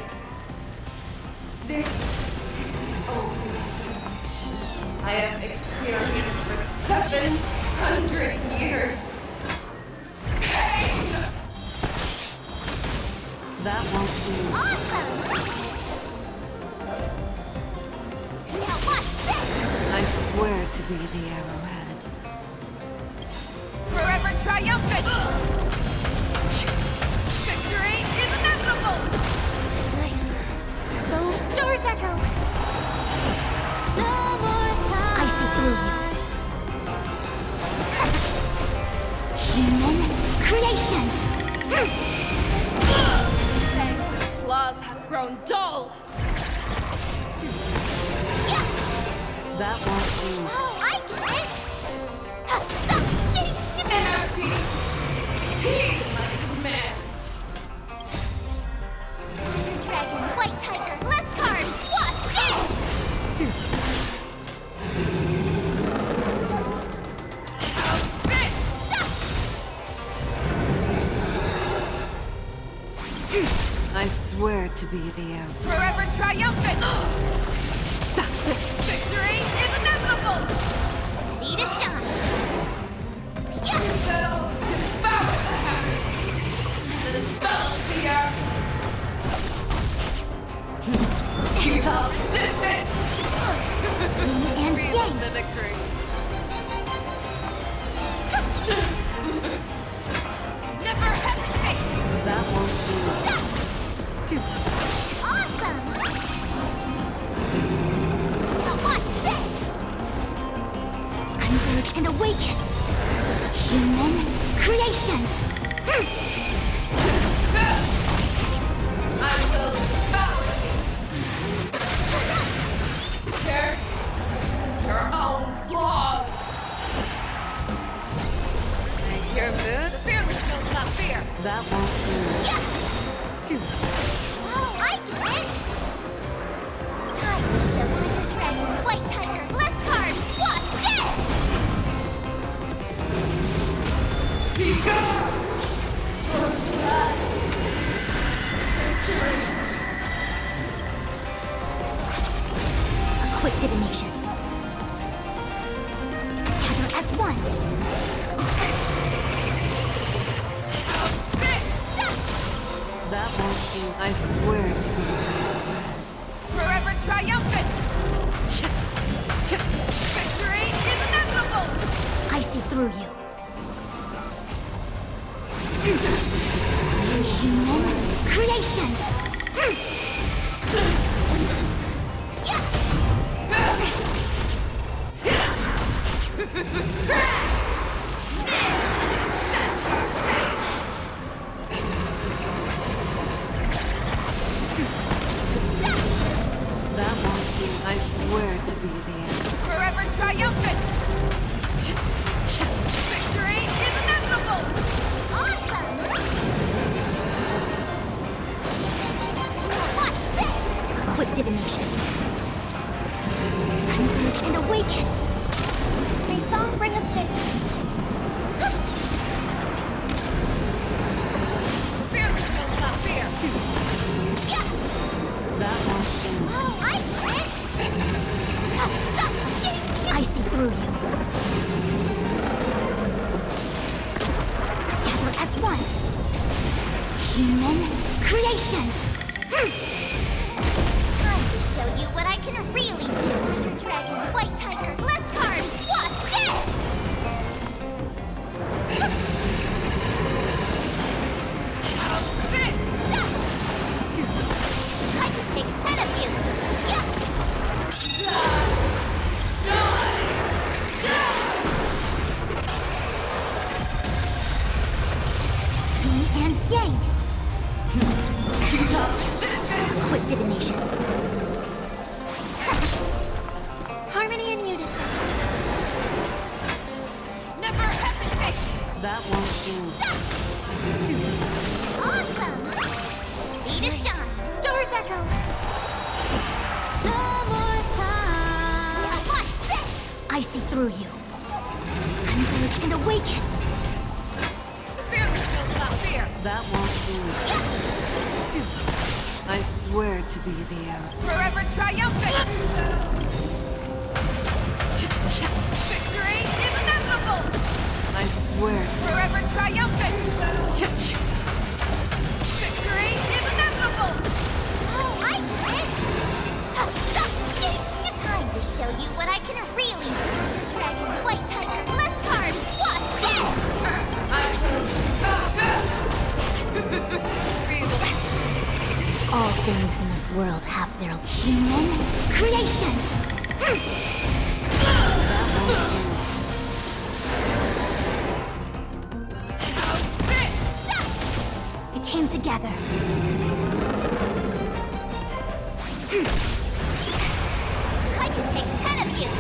This is the only sensation I have experienced for 700 years. Pain! That won't do. Awesome. Now watch this. I swear to be the arrowhead. Forever triumphant! Victory is inevitable! Right. So stars echo. No more time. I see through you. Human creations. Fangs and claws have grown dull. That won't do. Oh, I get it. Inner peace. Heed my command. Azure Dragon, White Tiger, less carbs. What's this? I swear to be the hour. Forever triumphant! Victory is inevitable! Ready to shine! Futile resistance! And Feel yang! the victory. Never hesitate! That won't do. Too slow. Awesome! Now watch this! Converge and awaken! Human creations! I will devour you! Share your own flaws! Make your mood fearless, not fear! That won't do. Yeah! Too slow. Oh, I get it! Time to show Wizard Dragon White Tiger less card! Watch this! A quick divination. Together as one. That won't do. I swear to be. Forever triumphant! Victory is inevitable! I see through you. Human creations! That won't do. I swear to be the end. Forever triumphant! Victory is inevitable! Awesome! Watch this! Quick divination. Converge and awaken! May song bring us victory! Fearless, not fear! Yeah! That won't do. Oh, I get it! I see through you. Together as one. Human creations. Time to show you what I can really do. Wizard Dragon, White Tiger, less card. Watch this! I can take 10 of you. Yeah. Yin and yang. Quick divination. Harmony and unison. Never hesitate! That won't do. Awesome! Ready to shine. Stars echo. No more time. Now watch this. I see through you. Converge and awaken. Fearless, not fear! That won't do. I swear to be the hour. Forever triumphant! Victory is inevitable! I swear. Forever triumphant! Victory is inevitable! Oh, I get it! Time to show you what I can really do. Wizard Dragon, White Tiger, less card. Watch this! All things in this world have their human creations. It came together. I could take 10 of you.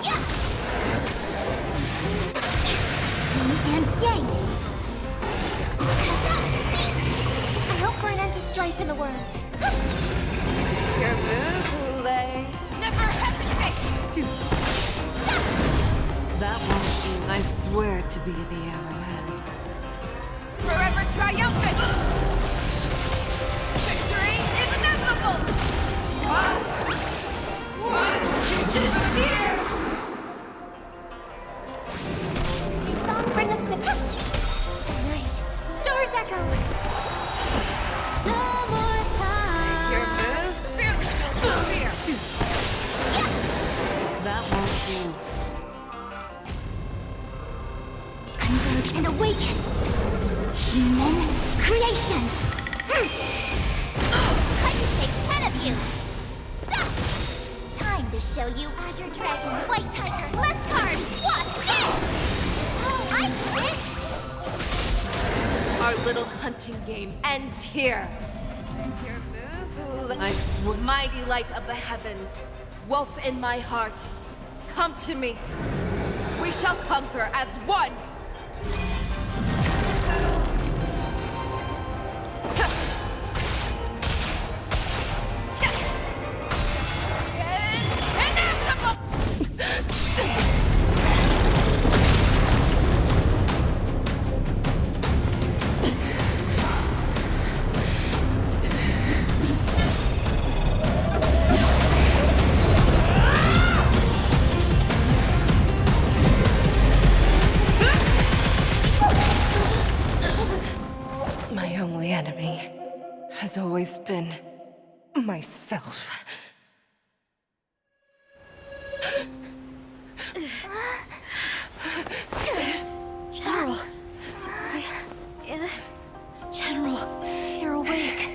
Yeah. Yin and yang. I hope for an end to strife in the world. Your move, Hule. Never hesitate! That won't do. I swear to be the hour ahead. Forever triumphant! Victory is inevitable! What did you hear? Song bring us with night. Stars echo. No more time. Your moves? Fear. That won't do. Converge and awaken. Human creations. I can take 10 of you. Stop. Time to show you Azure Dragon, White Tiger, less cards. What's this? I quit. Our little hunting game ends here. Your move, I swear. Mighty light of the heavens, wolf in my heart, come to me. We shall conquer as one. My only enemy has always been myself. General. General, you're awake.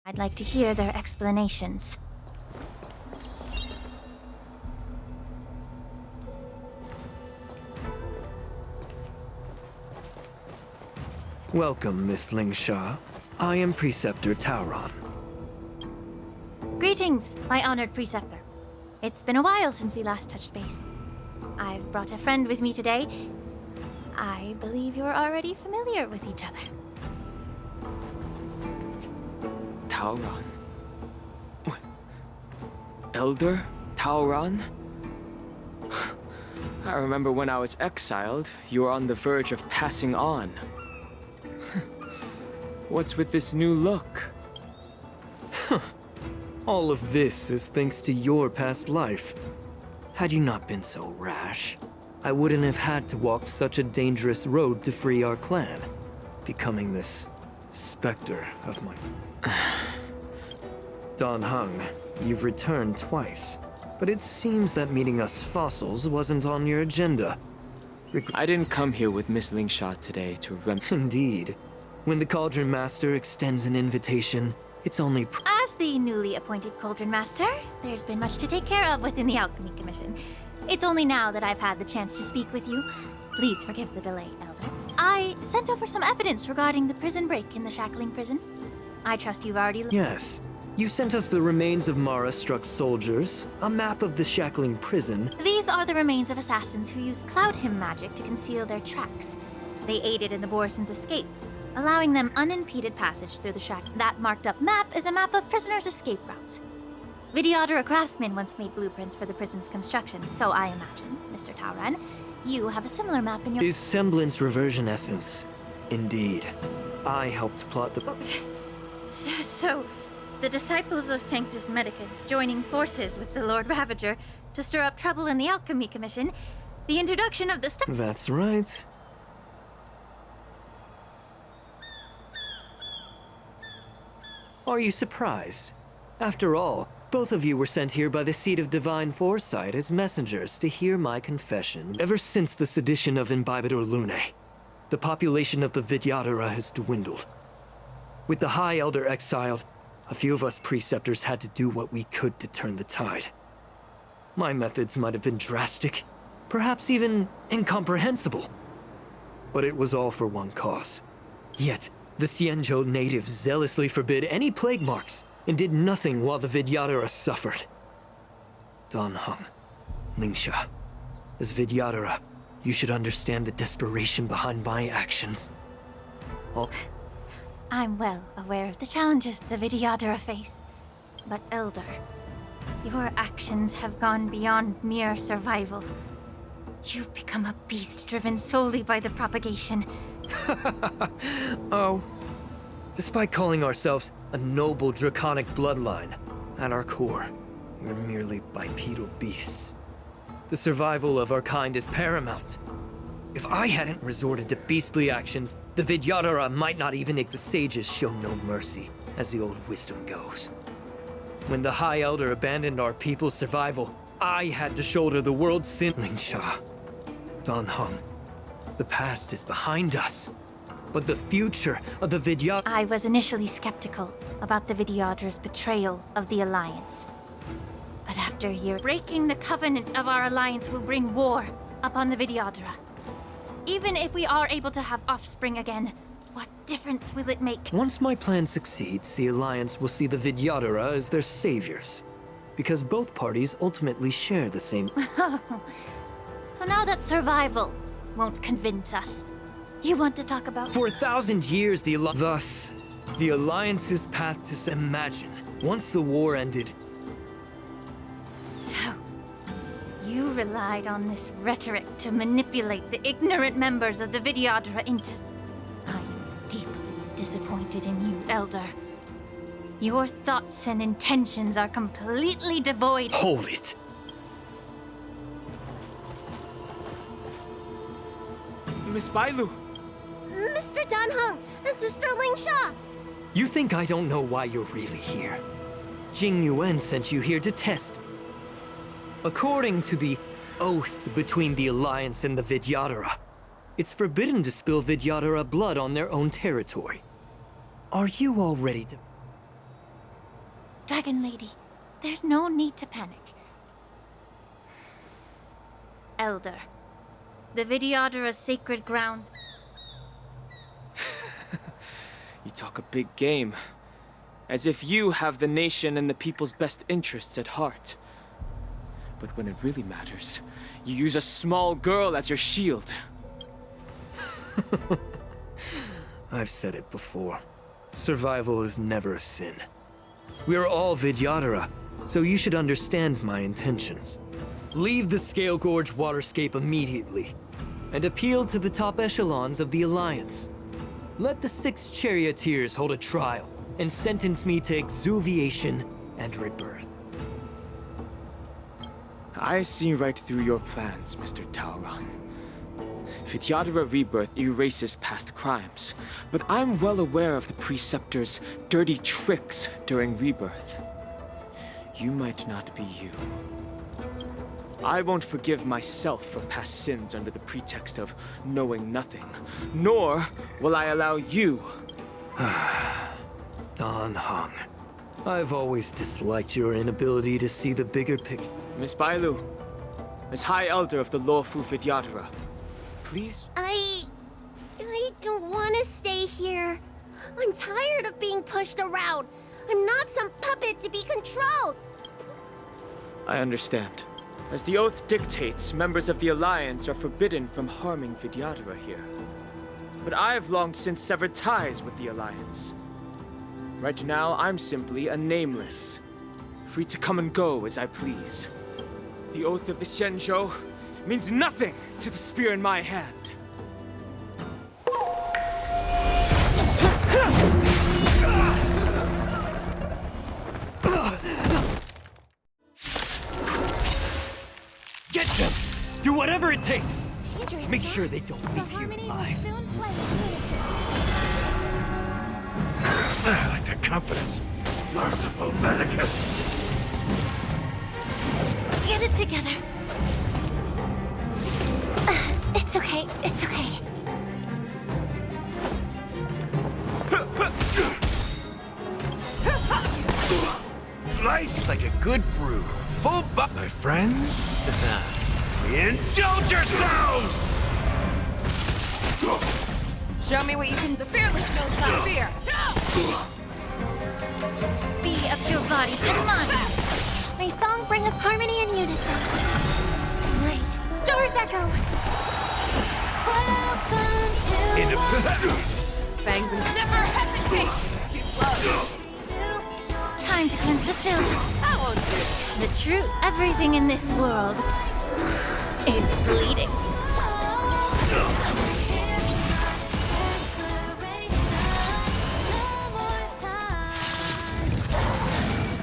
I'd like to hear their explanations. Welcome, Miss Lingsha. I am Preceptor Tauron. Greetings, my honored preceptor. It's been a while since we last touched base. I've brought a friend with me today. I believe you're already familiar with each other. Tauron? Elder Tauron? I remember when I was exiled, you were on the verge of passing on. What's with this new look? All of this is thanks to your past life. Had you not been so rash, I wouldn't have had to walk such a dangerous road to free our clan, becoming this specter of my... Dan Heng, you've returned twice, but it seems that meeting us fossils wasn't on your agenda. I didn't come here with Miss Lingsha today to Indeed. When the Cauldron Master extends an invitation, it's only As the newly appointed Cauldron Master, there's been much to take care of within the Alchemy Commission. It's only now that I've had the chance to speak with you. Please forgive the delay, Elder. I sent over some evidence regarding the prison break in the Shackling prison. I trust you've already... Yes. You sent us the remains of Mara-struck soldiers, a map of the Shackling prison. These are the remains of assassins who used Cloud Hymn magic to conceal their tracks. They aided in the Borison's escape, allowing them unimpeded passage through the shack. That marked-up map is a map of prisoners' escape routes. Vidyadhara craftsmen once made blueprints for the prison's construction, so I imagine, Mr. Tauron, you have a similar map in your... Is semblance reversion essence. Indeed. I helped plot the... So, the disciples of Sanctus Medicus joining forces with the Lord Ravager to stir up trouble in the Alchemy Commission, the introduction of the That's right. Are you surprised? After all, both of you were sent here by the seat of divine foresight as messengers to hear my confession. Ever since the sedition of Imbibidor Lunae, the population of the Vidyadhara has dwindled. With the High Elder exiled, a few of us preceptors had to do what we could to turn the tide. My methods might have been drastic, perhaps even incomprehensible. But it was all for one cause. Yet, the Xianzhou natives zealously forbid any plague marks and did nothing while the Vidyadhara suffered. Dan Heng, Lingsha, as Vidyadhara, you should understand the desperation behind my actions. I'm well aware of the challenges the Vidyadhara face. But Elder, your actions have gone beyond mere survival. You've become a beast driven solely by the propagation. Oh. Despite calling ourselves a noble draconic bloodline, at our core, we're merely bipedal beasts. The survival of our kind is paramount. If I hadn't resorted to beastly actions, the Vidyadhara might not even make the sages show no mercy, as the old wisdom goes. When the High Elder abandoned our people's survival, I had to shoulder the world's sin. Lingsha, Dan Heng, the past is behind us, but the future of the Vidyadhara... I was initially skeptical about the Vidyadhara's betrayal of the Alliance. But after a year, breaking the covenant of our Alliance will bring war upon the Vidyadhara. Even if we are able to have offspring again, what difference will it make? Once my plan succeeds, the Alliance will see the Vidyadhara as their saviors. Because both parties ultimately share the same... So now that survival won't convince us, you want to talk about... For 1,000 years, Thus, the Alliance's path to... Imagine, once the war ended... So, you relied on this rhetoric to manipulate the ignorant members of the Vidyadhara into... I am deeply disappointed in you, Elder. Your thoughts and intentions are completely devoid... Hold it! Miss Bailu! Mr. Dan Heng and Sister Lingsha! You think I don't know why you're really here? Jing Yuan sent you here to test. According to the oath between the Alliance and the Vidyadhara, it's forbidden to spill Vidyadhara blood on their own territory. Are you all ready to... Dragon Lady, there's no need to panic. Elder, the Vidyadhara's sacred ground... You talk a big game. As if you have the nation and the people's best interests at heart. But when it really matters, you use a small girl as your shield. I've said it before. Survival is never a sin. We are all Vidyadhara, so you should understand my intentions. Leave the Scale Gorge waterscape immediately, and appeal to the top echelons of the Alliance. Let the 6 charioteers hold a trial, and sentence me to exuviation and rebirth. I see right through your plans, Mr. Taoran. Vidyadhara rebirth erases past crimes, but I'm well aware of the Preceptor's dirty tricks during rebirth. You might not be you. I won't forgive myself for past sins under the pretext of knowing nothing, nor will I allow you... Dan Heng, I've always disliked your inability to see the bigger picture. Miss Bailu, as High Elder of the Luofu Vidyadhara, please? I don't want to stay here. I'm tired of being pushed around. I'm not some puppet to be controlled. I understand. As the oath dictates, members of the Alliance are forbidden from harming Vidyadhara here. But I've long since severed ties with the Alliance. Right now, I'm simply a nameless, free to come and go as I please. The oath of the Xianzhou means nothing to the spear in my hand. Get them! Do whatever it takes! Make sure they don't leave you alive. I like that confidence. Merciful Medicus. Get it together. It's okay, it's okay. Nice like a good brew. Full my friends, indulge yourselves! Show me what you can. The fearless knows not fear. Be a pure body, just mine. My song bringeth harmony and unison. Right, stars echo. Welcome to Bangs and never hesitate. Too slow. time to cleanse the filth. That won't do. The truth. Everything in this world is bleeding.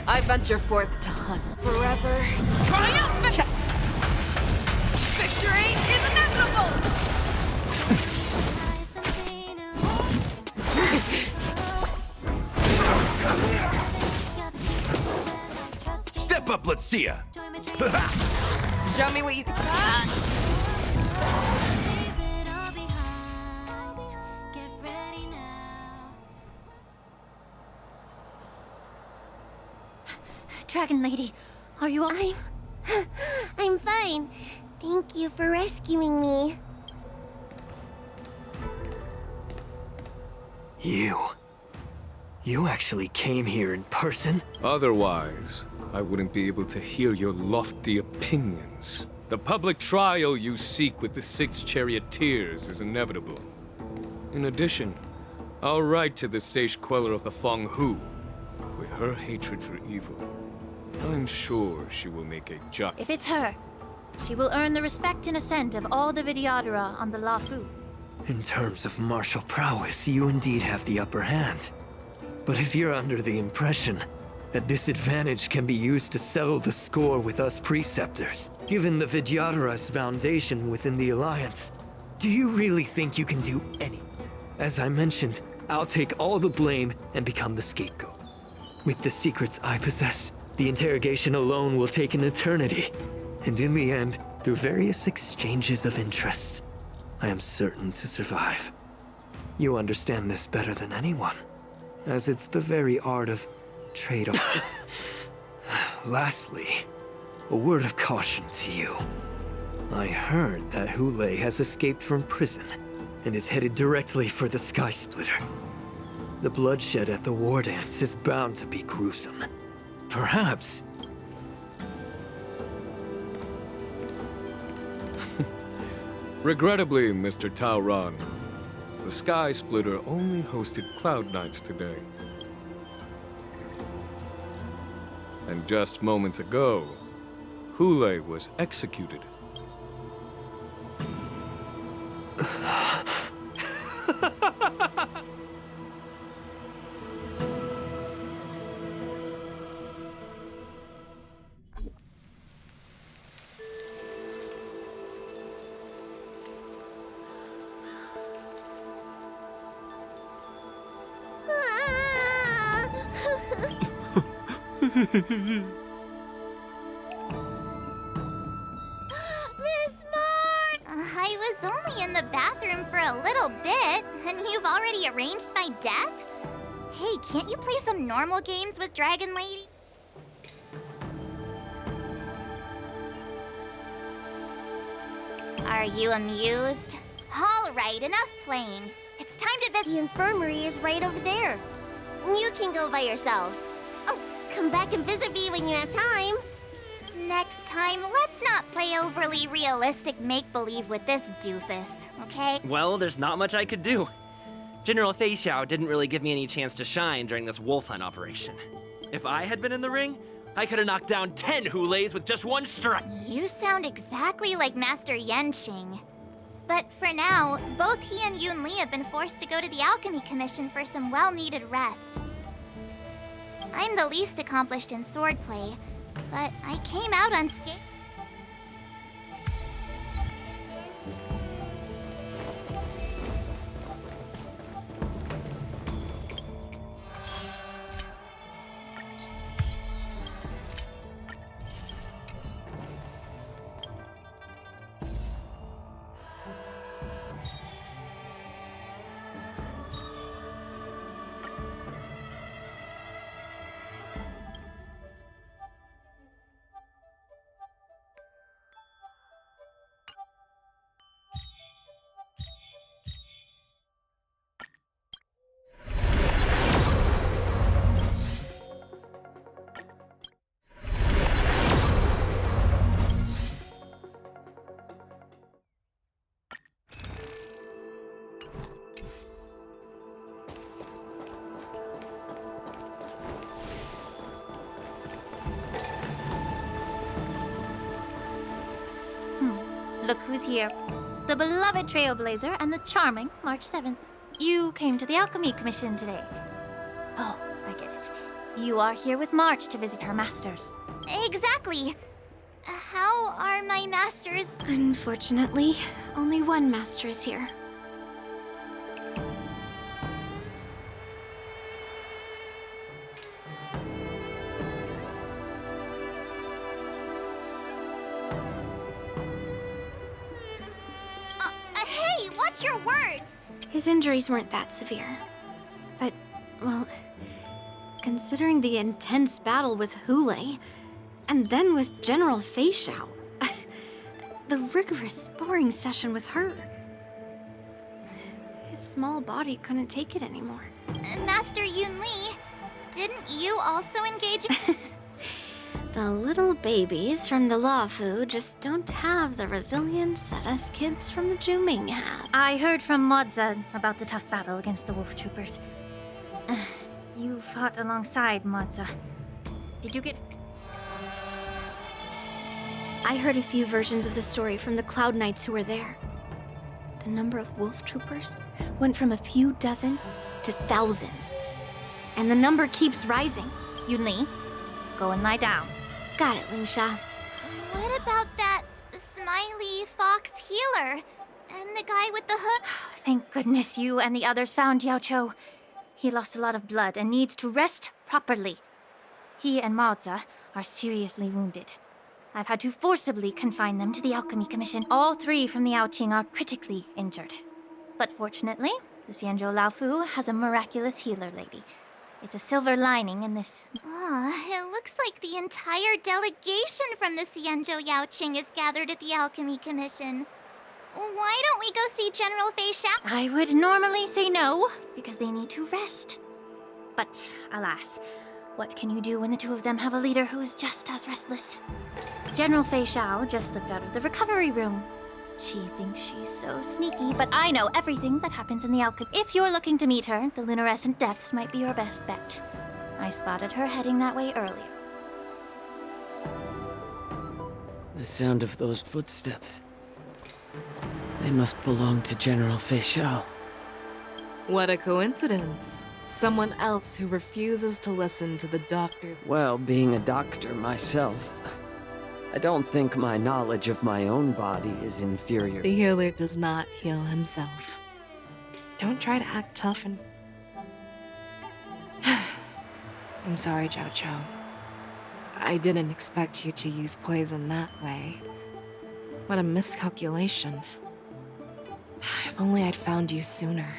I venture forth to hunt forever. Triumphant! Victory is inevitable! Step up, let's see ya! Show me what you can. Dragon Lady, are you all right? I'm fine. Thank you for rescuing me. You actually came here in person? Otherwise, I wouldn't be able to hear your lofty opinions. The public trial you seek with the 6 charioteers is inevitable. In addition, I'll write to the sage queller of the Feng Hu. With her hatred for evil, I'm sure she will make a just. If it's her, she will earn the respect and assent of all the Vidyadhara on the Lafu. In terms of martial prowess, you indeed have the upper hand. But if you're under the impression that this advantage can be used to settle the score with us preceptors, given the Vidyadhara's foundation within the Alliance, do you really think you can do any? As I mentioned, I'll take all the blame and become the scapegoat. With the secrets I possess, the interrogation alone will take an eternity. And in the end, through various exchanges of interest, I am certain to survive. You understand this better than anyone, as it's the very art of trade-off. Lastly, a word of caution to you. I heard that Hule has escaped from prison and is headed directly for the Sky Splitter. The bloodshed at the war dance is bound to be gruesome. Perhaps... Regrettably, Mr. Taoran, the Sky Splitter only hosted Cloud Knights today. And just moments ago, Hule was executed. I was only in the bathroom for a little bit, and you've already arranged my death? Hey, can't you play some normal games with Dragon Lady? Are you amused? All right, enough playing. It's time to visit. The infirmary is right over there. You can go by yourselves. Oh, come back and visit me when you have time. Next time, let's not play overly realistic make-believe with this doofus, okay? Well, there's not much I could do. General Fei Xiao didn't really give me any chance to shine during this wolf hunt operation. If I had been in the ring, I could have knocked down 10 Huleis with just one strike. You sound exactly like Master Yenqing. But for now, both he and Yun Li have been forced to go to the Alchemy Commission for some well-needed rest. I'm the least accomplished in swordplay, but I came out unscathed. Look who's here. The beloved Trailblazer and the charming March 7th. You came to the Alchemy Commission today. Oh, I get it. You are here with March to visit her masters. Exactly. How are my masters? Unfortunately, only one master is here. Hey, watch your words! His injuries weren't that severe. But, well, considering the intense battle with Hule, and then with General Fei Xiao, the rigorous sparring session with her, his small body couldn't take it anymore. Master Yun Li, didn't you also engage? The little babies from the Luofu just don't have the resilience that us kids from the Juming have. I heard from Modza about the tough battle against the wolf troopers. You fought alongside Modza. Did you get... I heard a few versions of the story from the Cloud Knights who were there. The number of wolf troopers went from a few dozen to thousands. And the number keeps rising. Yun Li, go and lie down. Got it, Lingsha. What about that smiley fox healer? And the guy with the hood? Thank goodness you and the others found Yao Cho. He lost a lot of blood and needs to rest properly. He and Maoza are seriously wounded. I've had to forcibly confine them to the Alchemy Commission. All three from the Yaoqing are critically injured. But fortunately, the Xianzhou Laofu has a miraculous healer lady. It's a silver lining in this. It looks like the entire delegation from the Xianzhou Yaoqing is gathered at the Alchemy Commission. Why don't we go see General Fei Xiao? I would normally say no, because they need to rest. But alas, what can you do when the two of them have a leader who is just as restless? General Fei Xiao just slipped out of the recovery room. She thinks she's so sneaky, but I know everything that happens in the Alchemy. If you're looking to meet her, the Lunarescent Depths might be your best bet. I spotted her heading that way earlier. The sound of those footsteps. They must belong to General Fei Xiao. What a coincidence. Someone else who refuses to listen to the doctor's... Well, being a doctor myself, I don't think my knowledge of my own body is inferior. The healer does not heal himself. Don't try to act tough and... I'm sorry, Zhao Cho. I didn't expect you to use poison that way. What a miscalculation. If only I'd found you sooner.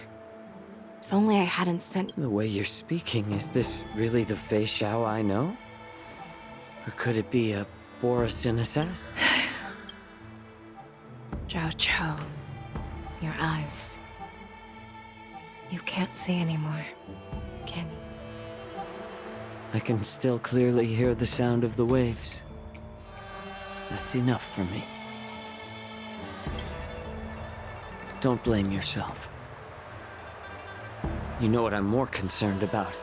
If only I hadn't sent... The way you're speaking, is this really the Fei Xiao I know? Or could it be a Borisin assassin? Zhao Cho, your eyes. You can't see anymore, can you? I can still clearly hear the sound of the waves. That's enough for me. Don't blame yourself. You know what I'm more concerned about?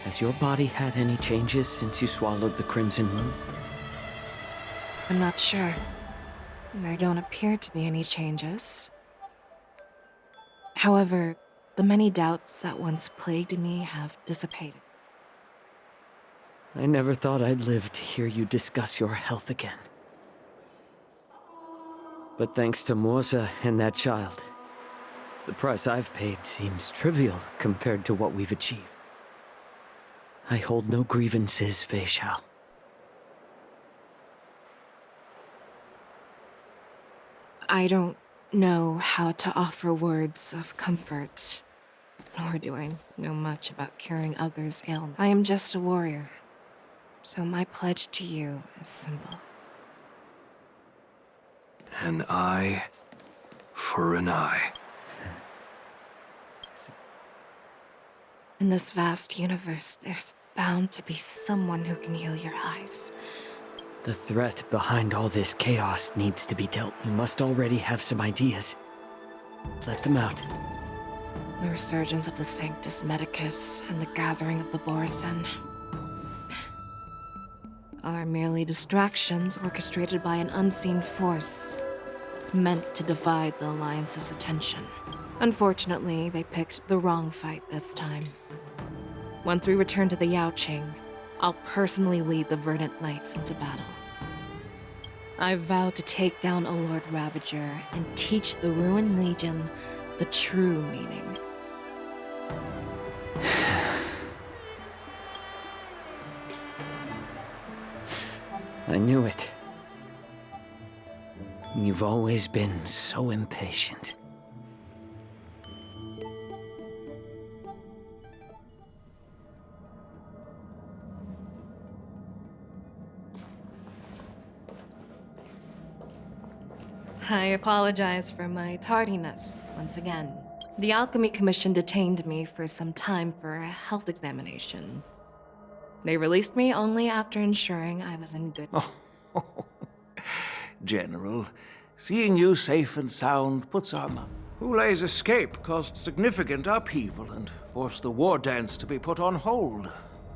Has your body had any changes since you swallowed the Crimson Moon? I'm not sure. There don't appear to be any changes. However, the many doubts that once plagued me have dissipated. I never thought I'd live to hear you discuss your health again. But thanks to Moza and that child, the price I've paid seems trivial compared to what we've achieved. I hold no grievances, Fei Xiao. I don't know how to offer words of comfort, nor do I know much about curing others' ailments. I am just a warrior, so my pledge to you is simple. An eye for an eye. In this vast universe, there's bound to be someone who can heal your eyes. The threat behind all this chaos needs to be dealt. You must already have some ideas. Let them out. The resurgence of the Sanctus Medicus and the gathering of the Borisin. are merely distractions orchestrated by an unseen force, meant to divide the Alliance's attention. Unfortunately, they picked the wrong fight this time. Once we return to the Yaoqing, I'll personally lead the Verdant Knights into battle. I vow to take down a Lord Ravager and teach the Ruined Legion the true meaning. I knew it. You've always been so impatient. I apologize for my tardiness once again. The Alchemy Commission detained me for some time for a health examination. They released me only after ensuring I was in good... General, seeing you safe and sound puts our mind. Hulei's escape caused significant upheaval and forced the war dance to be put on hold.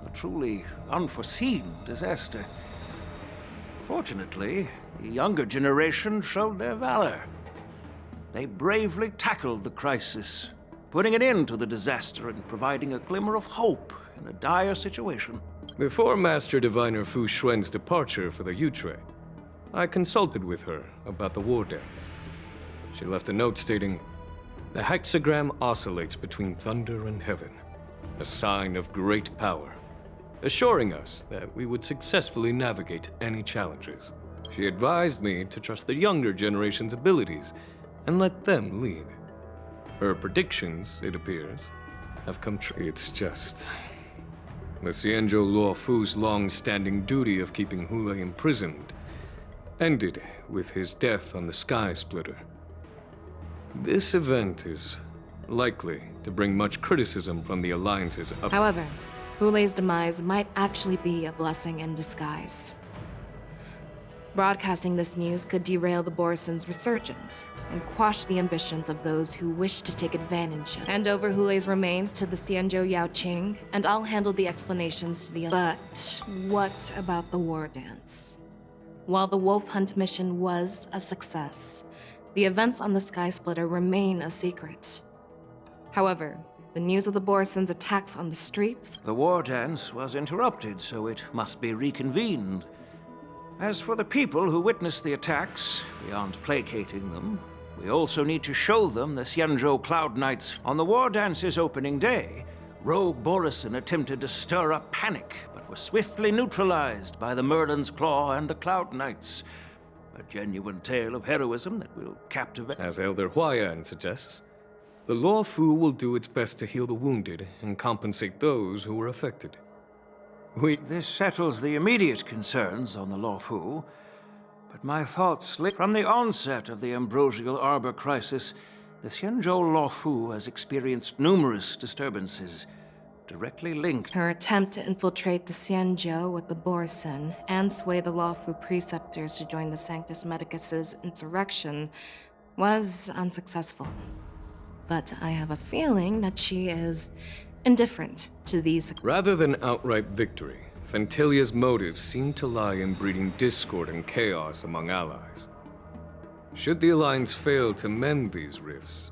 A truly unforeseen disaster. Fortunately, the younger generation showed their valor. They bravely tackled the crisis, putting an end to the disaster and providing a glimmer of hope in a dire situation. Before Master Diviner Fu Xuan's departure for the Yutre, I consulted with her about the war dance. She left a note stating, "The hexagram oscillates between thunder and heaven, a sign of great power," assuring us that we would successfully navigate any challenges. She advised me to trust the younger generation's abilities and let them lead. Her predictions, it appears, have come true. It's just... the Xianzhou Luofu's long-standing duty of keeping Hulei imprisoned ended with his death on the Sky Splitter. This event is likely to bring much criticism from the Alliance's up. However, Hulei's demise might actually be a blessing in disguise. Broadcasting this news could derail the Borisin's resurgence and quash the ambitions of those who wish to take advantage of. Hand over Hulei's remains to the Xianzhou Yaoqing, and I'll handle the explanations to the... But what about the war dance? While the Wolf Hunt mission was a success, the events on the Sky Splitter remain a secret. However, the news of the Borisin's attacks on the streets... The war dance was interrupted, so it must be reconvened. As for the people who witnessed the attacks, beyond placating them, we also need to show them the Xianzhou Cloud Knights. On the war dance's opening day, rogue Borisin attempted to stir up panic, but was swiftly neutralized by the Merlin's Claw and the Cloud Knights. A genuine tale of heroism that will captivate... As Elder Huayan suggests, the Luofu will do its best to heal the wounded and compensate those who were affected. This settles the immediate concerns on the Luofu, but my thoughts slip. From the onset of the Ambrosial Arbor crisis, the Xianzhou Luofu has experienced numerous disturbances, directly linked. Her attempt to infiltrate the Xianzhou with the Borisin and sway the Luofu preceptors to join the Sanctus Medicus's insurrection was unsuccessful. But I have a feeling that she is indifferent to these... Rather than outright victory, Fentilia's motives seem to lie in breeding discord and chaos among allies. Should the Alliance fail to mend these rifts,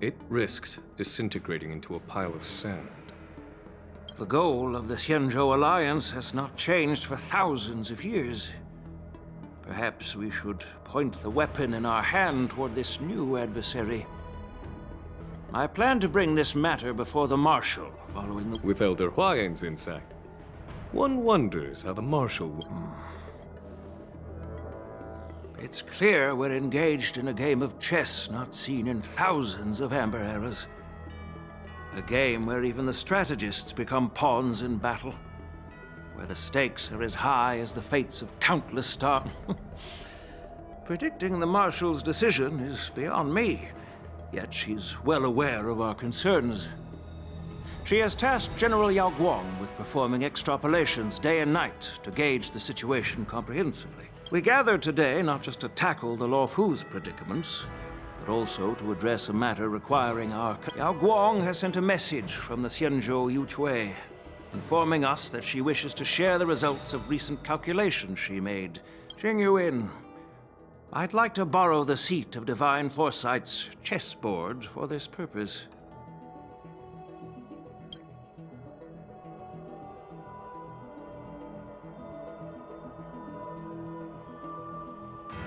it risks disintegrating into a pile of sand. The goal of the Xianzhou Alliance has not changed for thousands of years. Perhaps we should point the weapon in our hand toward this new adversary. I plan to bring this matter before the Marshal, following the... With Elder Huayan's insight, one wonders how the Marshal will... It's clear we're engaged in a game of chess not seen in thousands of Amber eras. A game where even the strategists become pawns in battle. Where the stakes are as high as the fates of countless stars. Predicting the Marshal's decision is beyond me. Yet she's well aware of our concerns. She has tasked General Yao Guang with performing extrapolations day and night to gauge the situation comprehensively. We gathered today not just to tackle the Luofu's predicaments, but also to address a matter requiring our... Yao Guang has sent a message from the Xianzhou Yuchui. informing us that she wishes to share the results of recent calculations she made. Jingyuin, I'd like to borrow the seat of Divine Foresight's chessboard for this purpose.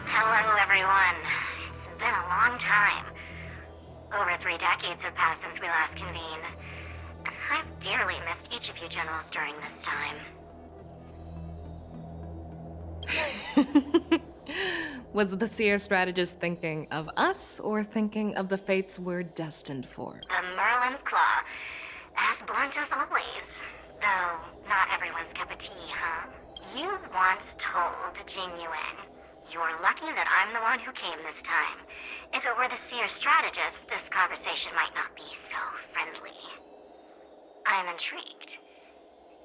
Hello, everyone. It's been a long time. Over 3 decades have passed since we last convened. And I've dearly missed each of you generals during this time. Was the seer strategist thinking of us or thinking of the fates we're destined for? The Merlin's Claw. As blunt as always. Though, not everyone's cup of tea, huh? You once told Jingyuan, "You're lucky that I'm the one who came this time. If it were the seer strategist, this conversation might not be so friendly." I'm intrigued.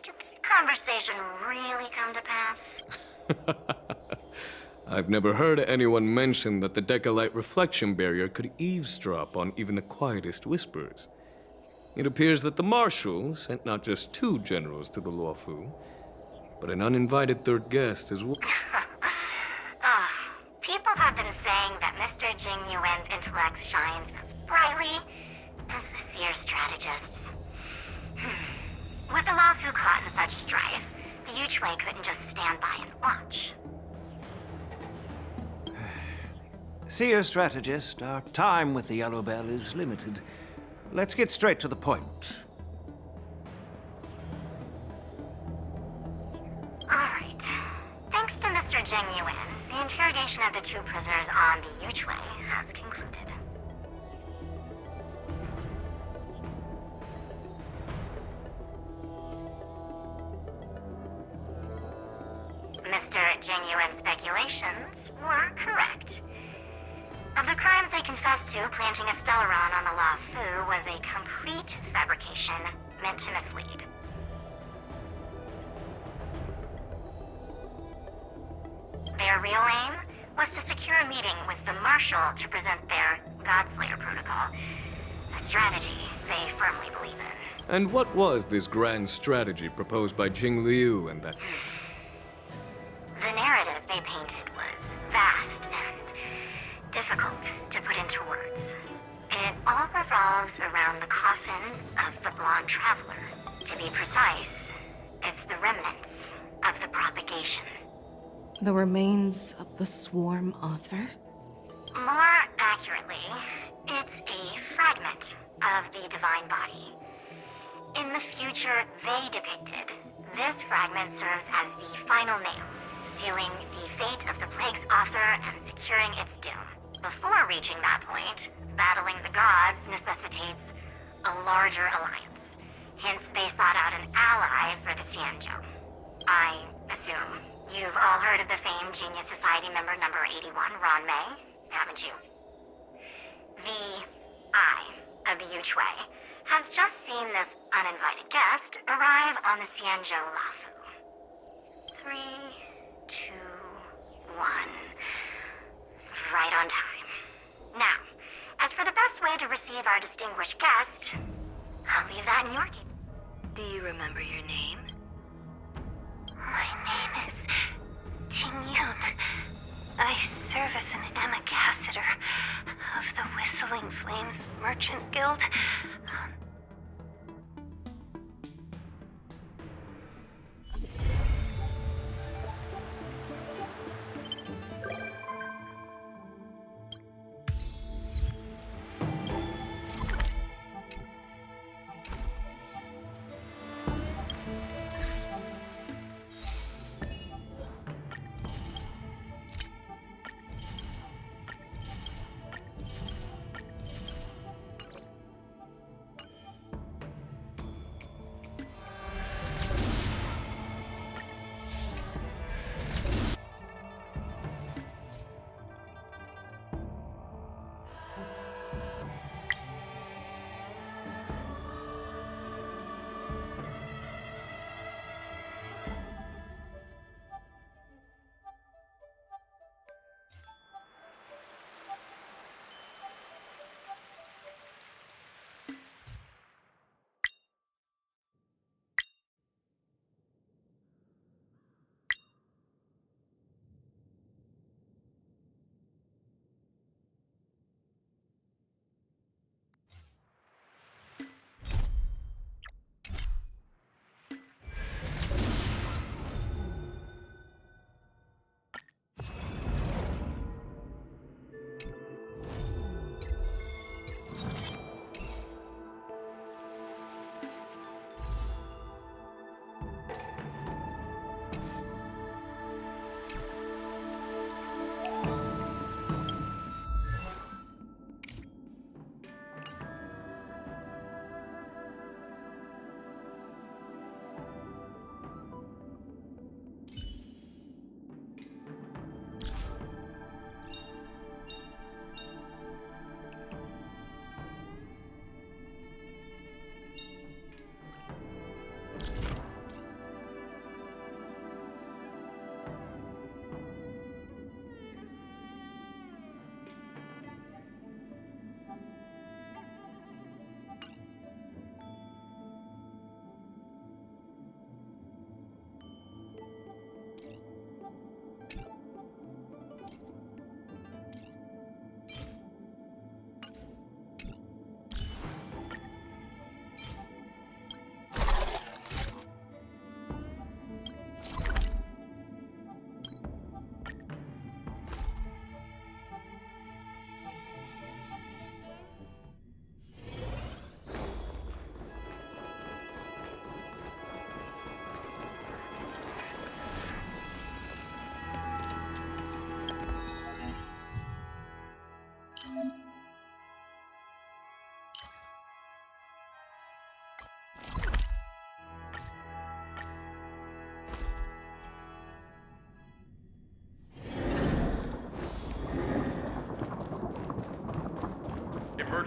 Did the conversation really come to pass? I've never heard anyone mention that the Decalite reflection barrier could eavesdrop on even the quietest whispers. It appears that the Marshal sent not just 2 generals to the Luofu, but an uninvited 3rd guest as well. People have been saying that Mr. Jingyuan's intellect shines as brightly as the seer strategist's. With the Luofu caught in such strife, the Yuchwei couldn't just stand by and watch. Seer strategist, our time with the Yellow Bell is limited. Let's get straight to the point. Alright. Thanks to Mr. Jingyuan, the interrogation of the 2 prisoners on the Yuchwei has concluded. Mr. Jingyuan's speculations were correct. Of the crimes they confessed to, planting a Stellaron on the Luofu was a complete fabrication meant to mislead. Their real aim was to secure a meeting with the Marshal to present their Godslayer protocol, a strategy they firmly believe in. And what was this grand strategy proposed by Jing Liu and that... The narrative they painted was vast and difficult to put into words. It all revolves around the coffin of the Blonde Traveler. To be precise, it's the remnants of the propagation. The remains of the Swarm Author? More accurately, it's a fragment of the Divine Body. In the future they depicted, this fragment serves as the final nail, sealing the fate of the Plague's author and securing its doom. Before reaching that point, battling the gods necessitates a larger alliance. Hence, they sought out an ally for the Xianzhou. I assume you've all heard of the famed Genius Society member number 81, Ron May, haven't you? The Eye of the Yuchwei has just seen this uninvited guest arrive on the Xianzhou Luofu. 3, 2, 1. Right on time. Now, as for the best way to receive our distinguished guest, I'll leave that in your keeping. Do you remember your name? My name is Ting-Yun. I serve as an ambassador of the Whistling Flames Merchant Guild.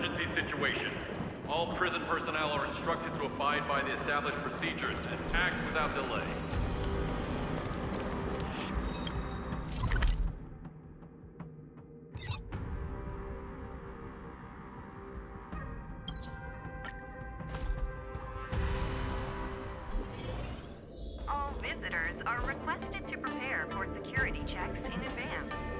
emergency situation. All prison personnel are instructed to abide by the established procedures and act without delay. All visitors are requested to prepare for security checks in advance.